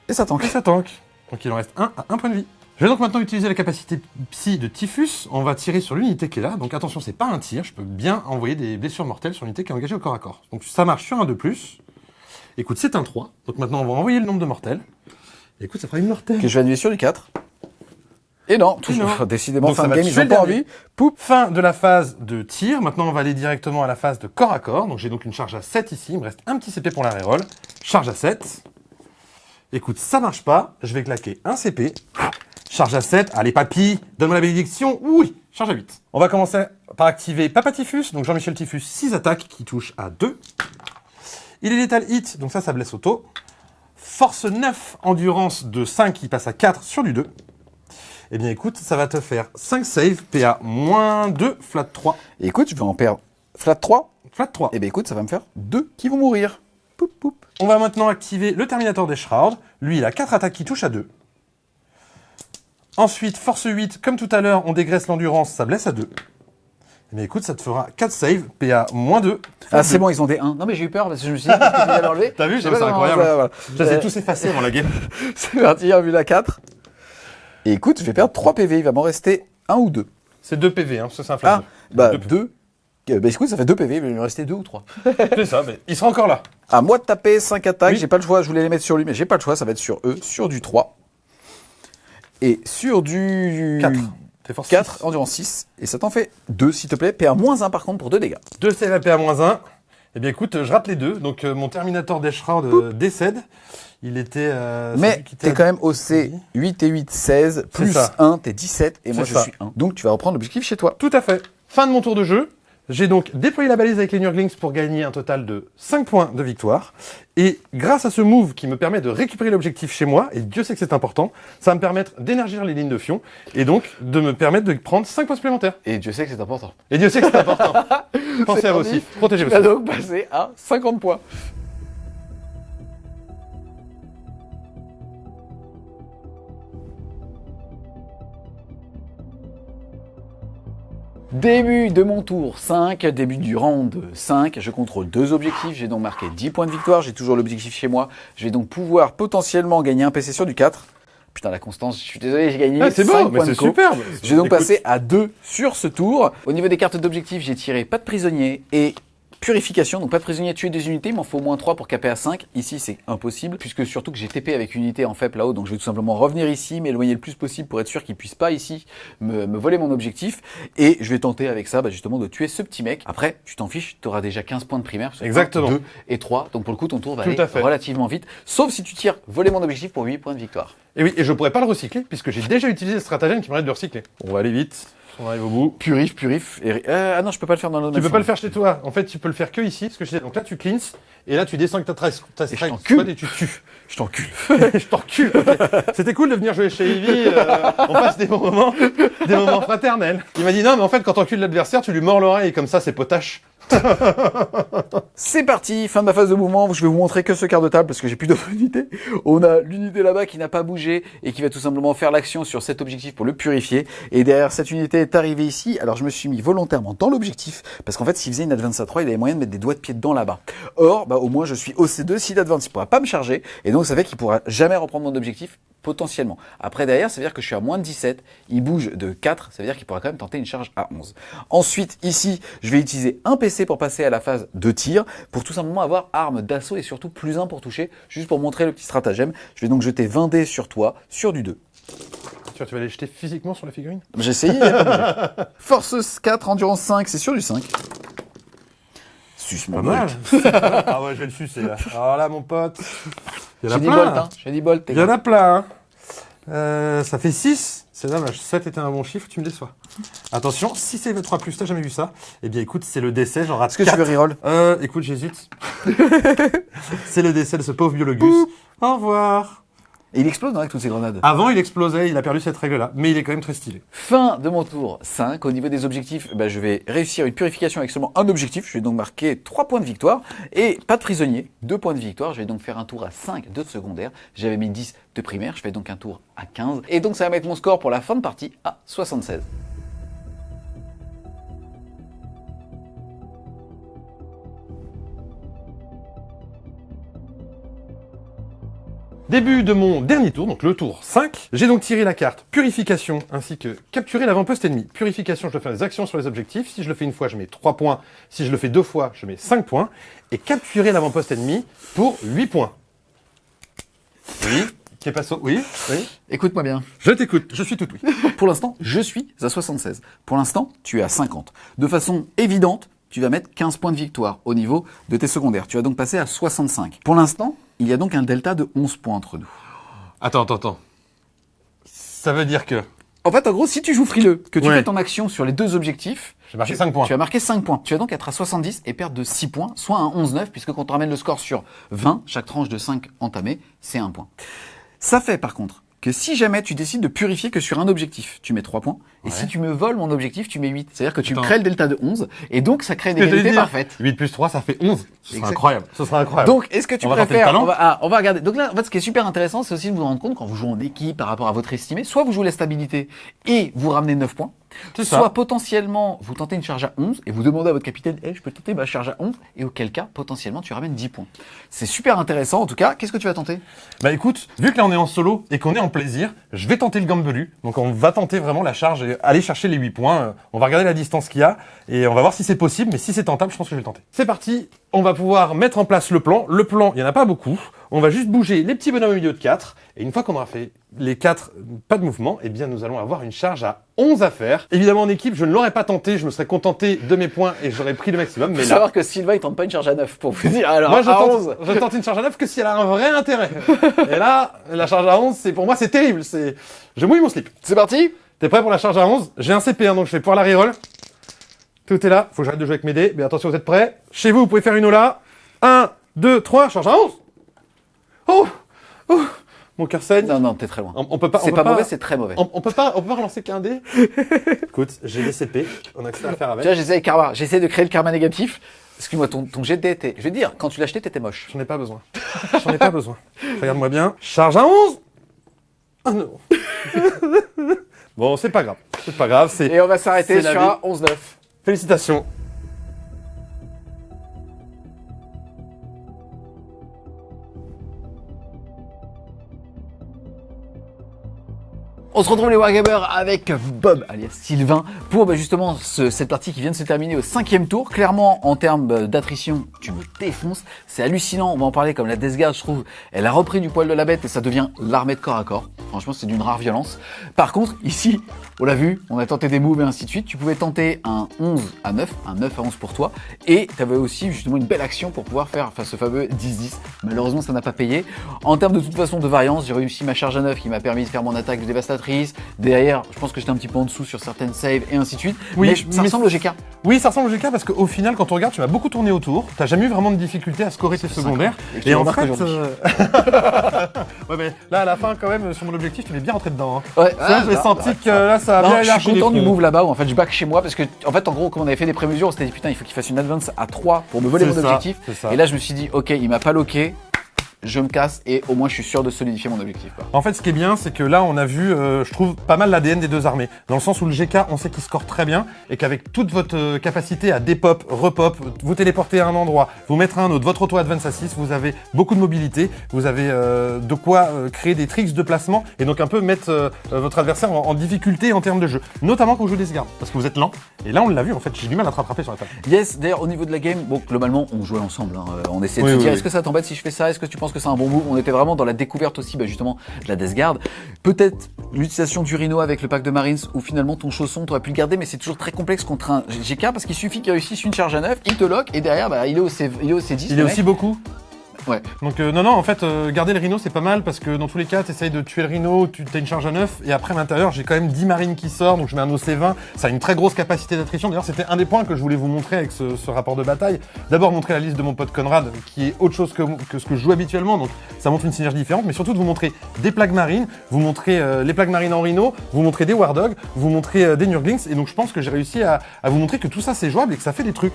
et ça tank. Et ça tank. Donc il en reste 1 à 1 point de vie. Je vais donc maintenant utiliser la capacité psy de Typhus. On va tirer sur l'unité qui est là. Donc attention, c'est pas un tir. Je peux bien envoyer des blessures mortelles sur l'unité qui est engagée au corps à corps. Donc ça marche sur un 2+. Écoute, c'est un 3. Donc maintenant, on va envoyer le nombre de mortels. Et écoute, ça fera une mortelle. Que je vais annuler sur du 4. Et non, toujours. non. Décidément, Donc fin ça de va game, tuer ils ont le pas dernier. envie. Poup. Fin de la phase de tir. Maintenant, on va aller directement à la phase de corps à corps. Donc j'ai donc une charge à 7 ici. Il me reste un petit CP pour la reroll. Charge à 7. Écoute, ça marche pas. Je vais claquer un CP. Charge à 7. Allez, papy, donne-moi la bénédiction. Oui, charge à 8. On va commencer par activer Papa Typhus. Donc Jean-Michel Typhus, 6 attaques qui touchent à 2. Il est létal hit, donc ça blesse auto. Force 9, endurance de 5 qui passe à 4 sur du 2. Eh bien écoute, ça va te faire 5 save, PA -2, flat 3. Et écoute, je vais en perdre flat 3. Flat 3. Et ben écoute, ça va me faire 2 qui vont mourir. Poup, poup. On va maintenant activer le Terminator des Shrouds. Lui, il a 4 attaques qui touchent à 2. Ensuite, force 8, comme tout à l'heure, on dégraisse l'endurance, ça blesse à 2. Eh bien écoute, ça te fera 4 save, PA -2. Ah, c'est bon, ils ont des 1. Non, mais j'ai eu peur parce que je me suis dit que je vais l'enlever. T'as vu, Je sais c'est pas comment incroyable. ça, voilà. Ça s'est tous effacé avant la game. C'est parti, vu la 4. Et écoute, je vais perdre 3 PV. Il va m'en rester 1 ou 2. C'est 2 PV, hein, ça c'est un flat. Ah, bah Deux 2. Bah écoute, ça fait 2 PV. Il va me rester 2 ou 3. C'est ça, mais il sera encore là. À moi de taper 5 attaques. Oui. J'ai pas le choix. Je voulais les mettre sur lui, mais j'ai pas le choix. Ça va être sur eux, sur du 3. Et sur du 4. T'es force 4, 6. endurance 6. Et ça t'en fait 2, s'il te plaît. PA -1 par contre pour 2 dégâts. 2 save à PA -1. Eh bien écoute, je rate les deux. Donc mon Terminator des Shrouds décède. Il était... Mais celui qui t'es était- quand même au C 8 et 8, 16. Plus ça. 1, t'es 17. Et moi, C'est je ça. suis 1. Donc tu vas reprendre l'objectif chez toi. Tout à fait. Fin de mon tour de jeu. J'ai donc déployé la balise avec les Nurglings pour gagner un total de 5 points de victoire. Et grâce à ce move qui me permet de récupérer l'objectif chez moi, et Dieu sait que c'est important, ça va me permettre d'énergir les lignes de fion, et donc de me permettre de prendre 5 points supplémentaires. Et Dieu sait que c'est important. Et Dieu sait que c'est important. Pensez à vous aussi. Protégez Tu vous vas aussi. donc passer à 50 points. Début de mon tour 5, début du round 5, je contrôle 2 objectifs, j'ai donc marqué 10 points de victoire, j'ai toujours l'objectif chez moi, je vais donc pouvoir potentiellement gagner un PC sur du 4. Putain, la constance, je suis désolé, j'ai gagné Ah, c'est 5 bon, mais points de c'est co. superbe. Je vais donc Écoute, passer à 2 sur ce tour. Au niveau des cartes d'objectifs, j'ai tiré pas de prisonnier et purification. Donc pas de prisonnier, tuer des unités, il m'en faut au moins 3 pour caper à 5. Ici, c'est impossible, puisque surtout que j'ai TP avec une unité en faible là-haut. Donc je vais tout simplement revenir ici, m'éloigner le plus possible pour être sûr qu'il puisse pas ici me voler mon objectif. Et je vais tenter avec ça, justement, de tuer ce petit mec. Après, tu t'en fiches, tu auras déjà 15 points de primaire. Exactement. 2 et 3. Donc pour le coup, ton tour va Tout aller à fait. relativement vite. Sauf si tu tires voler mon objectif pour 8 points de victoire. Et oui, et je pourrais pas le recycler, puisque j'ai déjà utilisé le stratagème qui permet de le recycler. On va aller vite. On arrive au bout. Purif. Ah non, je peux pas le faire dans l'autre. Tu peux pas le faire chez toi. En fait, tu peux le faire que ici, parce que je sais. Donc là, tu cleans, et là, tu descends avec ta je strike t'encule. squad et tu tues. Je t'encule. Je t'encule. Ok. C'était cool de venir jouer chez Evie. On passe des moments fraternels. Il m'a dit non, mais en fait, quand t'encules l'adversaire, tu lui mords l'oreille, comme ça, c'est potache. C'est parti, fin de ma phase de mouvement. Je vais vous montrer que ce quart de table parce que j'ai plus d'autres unités. On a l'unité là-bas qui n'a pas bougé et qui va tout simplement faire l'action sur cet objectif pour le purifier. Et derrière, cette unité est arrivée ici. Alors je me suis mis volontairement dans l'objectif parce qu'en fait, s'il faisait une advance à 3, il avait moyen de mettre des doigts de pied dedans là-bas. Or, au moins, je suis au C2. Si l'advance, il pourra pas me charger et donc ça fait qu'il pourra jamais reprendre mon objectif potentiellement. Après, derrière, ça veut dire que je suis à moins de 17. Il bouge de 4, ça veut dire qu'il pourra quand même tenter une charge à 11. Ensuite, ici, je vais utiliser un PC pour passer à la phase de tir, pour tout simplement avoir arme d'assaut et surtout plus 1 pour toucher, juste pour montrer le petit stratagème. Je vais donc jeter 20 dés sur toi, sur du 2. Tu vas les jeter physiquement sur la figurine? J'ai essayé, il n'y a pas bougé. Force 4, endurance 5, c'est sur du 5. Suce mon Pas mal. bolt. Ah ouais, je vais le sucer là. Alors là, mon pote, il y en a J'ai dit plein. bolt, hein. J'ai dit bolt. Il y en a plein. Hein. Ça fait 6. C'est dommage. 7 était un bon chiffre, tu me déçois. Attention, si c'est 3+, t'as jamais vu ça? Eh bien, écoute, c'est le décès, j'en rate Est-ce que 4. tu veux reroll? Écoute, j'hésite. C'est le décès de ce pauvre biologus. Au revoir. Et il explose avec toutes ces grenades. Avant, il explosait, il a perdu cette règle-là, mais il est quand même très stylé. Fin de mon tour 5. Au niveau des objectifs, je vais réussir une purification avec seulement un objectif. Je vais donc marquer 3 points de victoire. Et pas de prisonnier, 2 points de victoire. Je vais donc faire un tour à 5 de secondaire. J'avais mis 10 de primaire. Je fais donc un tour à 15. Et donc ça va mettre mon score pour la fin de partie à 76. Début de mon dernier tour, donc le tour 5. J'ai donc tiré la carte Purification ainsi que Capturer l'avant-poste ennemi. Purification, je dois faire des actions sur les objectifs. Si je le fais une fois, je mets 3 points. Si je le fais 2 fois, je mets 5 points. Et Capturer l'avant-poste ennemi pour 8 points. Oui, qui est pas oui, oui. Écoute-moi bien. Je t'écoute, je suis tout oui. Pour l'instant, je suis à 76. Pour l'instant, tu es à 50. De façon évidente, tu vas mettre 15 points de victoire au niveau de tes secondaires. Tu vas donc passer à 65. Pour l'instant, il y a donc un delta de 11 points entre nous. Attends. Ça veut dire que... En fait, en gros, si tu joues frileux, que tu Ouais. fais ton action sur les 2 objectifs, J'ai marqué 5 points. tu vas marquer 5 points. Tu vas donc être à 70 et perdre de 6 points, soit un 11-9, puisque quand on ramène le score sur 20, chaque tranche de 5 entamée, c'est 1 point. Ça fait par contre que si jamais tu décides de purifier que sur un objectif, tu mets 3 points. Et si tu me voles mon objectif, tu mets 8. C'est-à-dire que tu crées le delta de 11, et donc ça crée une égalité parfaite. 8 plus 3, ça fait 11. Ce sera Exact. incroyable. Ce sera incroyable. Donc, est-ce que tu On va tenter le préfères talent on va regarder. Donc là, en fait, ce qui est super intéressant, c'est aussi de vous rendre compte quand vous jouez en équipe par rapport à votre estimé, soit vous jouez la stabilité et vous ramenez 9 points, C'est ça. soit potentiellement vous tentez une charge à 11 et vous demandez à votre capitaine, je peux tenter ma charge à 11, et auquel cas, potentiellement, tu ramènes 10 points. C'est super intéressant. En tout cas, qu'est-ce que tu vas tenter? Bah écoute, vu que là on est en solo et qu'on est en plaisir, je vais tenter le gambelu. Donc on va tenter vraiment la charge et aller chercher les 8 points. On va regarder la distance qu'il y a et on va voir si c'est possible. Mais si c'est tentable, je pense que je vais le tenter. C'est parti, on va pouvoir mettre en place le plan. Le plan, il n'y en a pas beaucoup. On va juste bouger les petits bonhommes au milieu de 4. Et une fois qu'on aura fait les 4, pas de mouvement, eh bien nous allons avoir une charge à 11 à faire. Évidemment en équipe, je ne l'aurais pas tenté, je me serais contenté de mes points et j'aurais pris le maximum. Mais Faut là, savoir que Sylvain, il tente pas une charge à 9 pour vous dire. Alors, moi je à 11. tente une charge à 9 que si elle a un vrai intérêt. Et là, la charge à 11, pour moi c'est terrible. Je mouille mon slip. C'est parti? T'es prêt pour la charge à 11? J'ai un CP1, donc je vais pouvoir la reroll. Tout est là. Faut que j'arrête de jouer avec mes dés. Mais attention, vous êtes prêts? Chez vous, vous pouvez faire une ola. 1, 2, 3, charge à 11. Oh! Mon cœur saigne. Non, t'es très loin. On peut pas. C'est pas mauvais, c'est très mauvais. On peut pas relancer qu'un dé. Écoute, j'ai des CP. On a que ça à faire avec. Tu vois, j'essaie karma. J'essaie de créer le karma négatif. Excuse-moi, ton jet de dé était... Je vais te dire, quand tu l'as acheté, t'étais moche. J'en ai pas besoin. J'en ai pas besoin. Regarde-moi bien. Charge à 11. Ah non. Bon, c'est pas grave. C'est pas grave. Et on va s'arrêter c'est la sur vie. un 11-9. Félicitations. On se retrouve les Wargamers avec Bob, alias Sylvain, pour justement cette partie qui vient de se terminer au 5e tour. Clairement, en termes d'attrition, tu me défonces. C'est hallucinant, on va en parler comme la Death Guard, je trouve. Elle a repris du poil de la bête et ça devient l'armée de corps à corps. Franchement, c'est d'une rare violence. Par contre, ici, on l'a vu, on a tenté des moves et ainsi de suite. Tu pouvais tenter un 11 à 9, un 9 à 11 pour toi. Et tu avais aussi justement une belle action pour pouvoir faire ce fameux 10-10. Malheureusement, ça n'a pas payé. En termes de toute façon de variance, j'ai réussi ma charge à 9 qui m'a permis de faire mon attaque de dévastatrice. Derrière, je pense que j'étais un petit peu en dessous sur certaines saves et ainsi de suite. Oui, mais ça mais ressemble au GK. Oui, ça ressemble au GK parce qu'au final, quand on regarde, tu m'as beaucoup tourné autour. T'as jamais eu vraiment de difficulté à scorer tes secondaires. Et tu le remarques aujourd'hui. Ouais, mais là, à la fin, quand même, sur mon objectif, tu m'es bien rentré dedans. Hein. Ouais, Ça, j'ai senti que là, ça a Non, bien je élargi suis les content du fronts. move là-bas où en fait je back chez moi parce que en fait en gros comme on avait fait des prémesures on s'était dit putain il faut qu'il fasse une advance à 3 pour me voler C'est mon ça, objectif c'est ça. et là je me suis dit ok il m'a pas loqué je me casse et au moins je suis sûr de solidifier mon objectif. Quoi. En fait, ce qui est bien, c'est que là, on a vu, je trouve, pas mal l'ADN des deux armées. Dans le sens où le GK, on sait qu'il score très bien et qu'avec toute votre capacité à dépop, repop, vous téléporter à un endroit, vous mettre à un autre, votre auto-advance à 6, vous avez beaucoup de mobilité, vous avez de quoi créer des tricks de placement et donc un peu mettre votre adversaire en difficulté en termes de jeu. Notamment quand vous jouez des gardes, parce que vous êtes lent. Et là, on l'a vu, en fait, j'ai du mal à te rattraper sur la table. Yes, d'ailleurs, au niveau de la game, bon, globalement, on jouait ensemble. Hein. On essayait de Oui, se dire, oui. est-ce que ça t'embête si je fais ça? Est-ce que tu penses que c'est un bon move? On était vraiment dans la découverte aussi, justement, de la Death Guard. Peut-être l'utilisation du Rhino avec le pack de Marines, où finalement ton chausson, t'aurais pu le garder, mais c'est toujours très complexe contre un GK, parce qu'il suffit qu'il réussisse une charge à 9, il te lock, et derrière, il est au C10. Il est aussi beaucoup. Ouais. Donc non, en fait, garder le Rhino, c'est pas mal parce que dans tous les cas, t'essayes de tuer le Rhino, t'as une charge à 9 et après à l'intérieur, j'ai quand même 10 marines qui sortent, donc je mets un OC20, ça a une très grosse capacité d'attrition. D'ailleurs, c'était un des points que je voulais vous montrer avec ce rapport de bataille. D'abord, montrer la liste de mon pote Conrad, qui est autre chose que ce que je joue habituellement, donc ça montre une synergie différente, mais surtout de vous montrer des plaques marines, vous montrer les plaques marines en Rhino, vous montrer des War Dogs, vous montrer des Nurglings, et donc je pense que j'ai réussi à vous montrer que tout ça c'est jouable et que ça fait des trucs.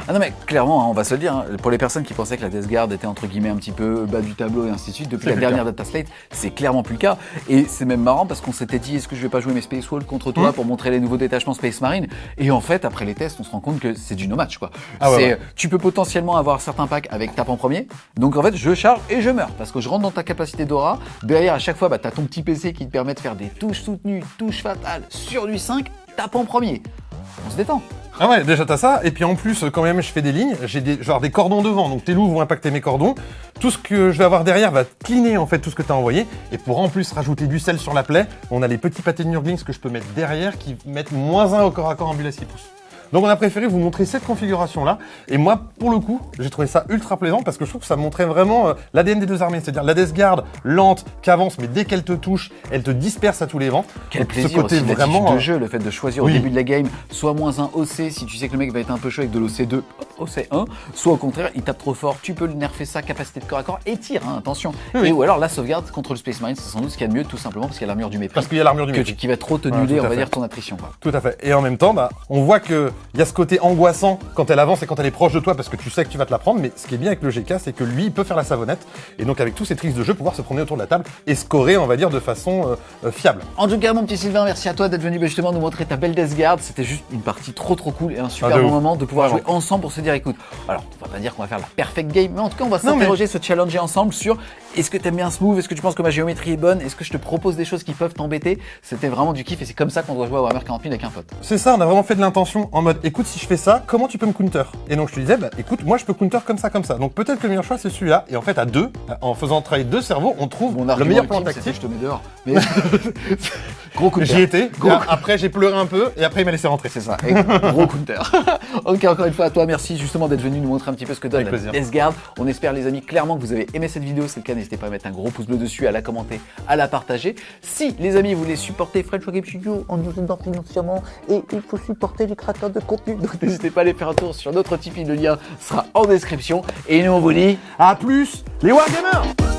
Ah non mais clairement, hein, on va se le dire, hein, pour les personnes qui pensaient que la Death Guard était entre guillemets un petit peu bas du tableau et ainsi de suite, depuis C'est la plus le dernière Data Slate, c'est clairement plus le cas. Et c'est même marrant parce qu'on s'était dit, est-ce que je vais pas jouer mes Space Wolves contre toi pour montrer les nouveaux détachements Space Marine? Et en fait, après les tests, on se rend compte que c'est du no match quoi. Ah ouais, Tu peux potentiellement avoir certains packs avec tape en premier, donc en fait je charge et je meurs parce que je rentre dans ta capacité d'aura. Derrière à chaque fois, t'as ton petit PC qui te permet de faire des touches soutenues, touches fatales sur du 5, tape en premier. On se détend. Ah ouais, déjà t'as ça, et puis en plus, quand même, je fais des lignes, j'ai des cordons devant, donc tes loups vont impacter mes cordons. Tout ce que je vais avoir derrière va cleaner en fait tout ce que t'as envoyé, et pour en plus rajouter du sel sur la plaie, on a les petits pâtés de Nurglings que je peux mettre derrière qui mettent -1 au corps à corps en bulle à 6 pouces. Donc on a préféré vous montrer cette configuration-là, et moi, pour le coup, j'ai trouvé ça ultra plaisant parce que je trouve que ça montrait vraiment l'ADN des deux armées, c'est-à-dire la Death Guard lente, qui avance, mais dès qu'elle te touche, elle te disperse à tous les vents. Quel Donc, plaisir ce côté aussi, vraiment l'attitude de jeu, le fait de choisir oui. au début de la game soit -1 OC si tu sais que le mec va être un peu chaud avec de l'OC2, hop, OC1, soit au contraire il tape trop fort, tu peux le nerfer sa capacité de corps à corps et tire, hein, attention. Oui. Et ou alors la sauvegarde contre le Space Marine, c'est sans doute ce qu'il y a de mieux tout simplement parce qu'il y a l'armure du mépris. parce qu'il y a l'armure du mépris. Qui va trop te Voilà, nuler, tout à on va fait. dire, ton attrition. Quoi. Tout à fait. Et en même temps, on voit qu'il y a ce côté angoissant quand elle avance et quand elle est proche de toi parce que tu sais que tu vas te la prendre. Mais ce qui est bien avec le GK, c'est que lui, il peut faire la savonnette. Et donc, avec tous ces tricks de jeu, pouvoir se promener autour de la table et scorer, on va dire, de façon fiable. En tout cas, mon petit Sylvain, merci à toi d'être venu justement nous montrer ta belle Death Guard. C'était juste une partie trop cool et un super de bon ouf. moment de pouvoir Vraiment. jouer ensemble pour se dire, écoute, alors on va pas dire qu'on va faire la perfect game, mais en tout cas, on va s'interroger, se challenger ensemble sur est-ce que t'aimes bien ce move, est-ce que tu penses que ma géométrie est bonne, est-ce que je te propose des choses qui peuvent t'embêter. C'était vraiment du kiff et c'est comme ça qu'on doit jouer à Warhammer 40 000 avec un pote. C'est ça, on a vraiment fait de l'intention en mode écoute, si je fais ça, comment tu peux me counter? Et donc je te disais, écoute, moi je peux counter comme ça. Donc peut-être que le meilleur choix c'est celui-là. Et en fait, à deux, en faisant travailler deux cerveaux, on trouve Mon le argument meilleur plan ultime, c'était, tactique. je te mets dehors. Mais... gros coup de J'y étais. Gros coup. Après, j'ai pleuré un peu et après, il m'a laissé rentrer. C'est ça, et gros counter. Ok, encore une fois à toi, merci justement d'être venu nous montrer un petit peu ce que donne Avec la plaisir. Death Guard. On espère les amis clairement que vous avez aimé cette vidéo, c'est le cas, n'hésitez pas à mettre un gros pouce bleu dessus, à la commenter, à la partager. Si les amis vous voulez supporter French Game Studio en nous aidant financièrement, et il faut supporter les créateurs de contenu, donc n'hésitez pas à aller faire un tour sur notre Tipeee, le lien sera en description. Et nous on vous dit À plus, les Wargamers!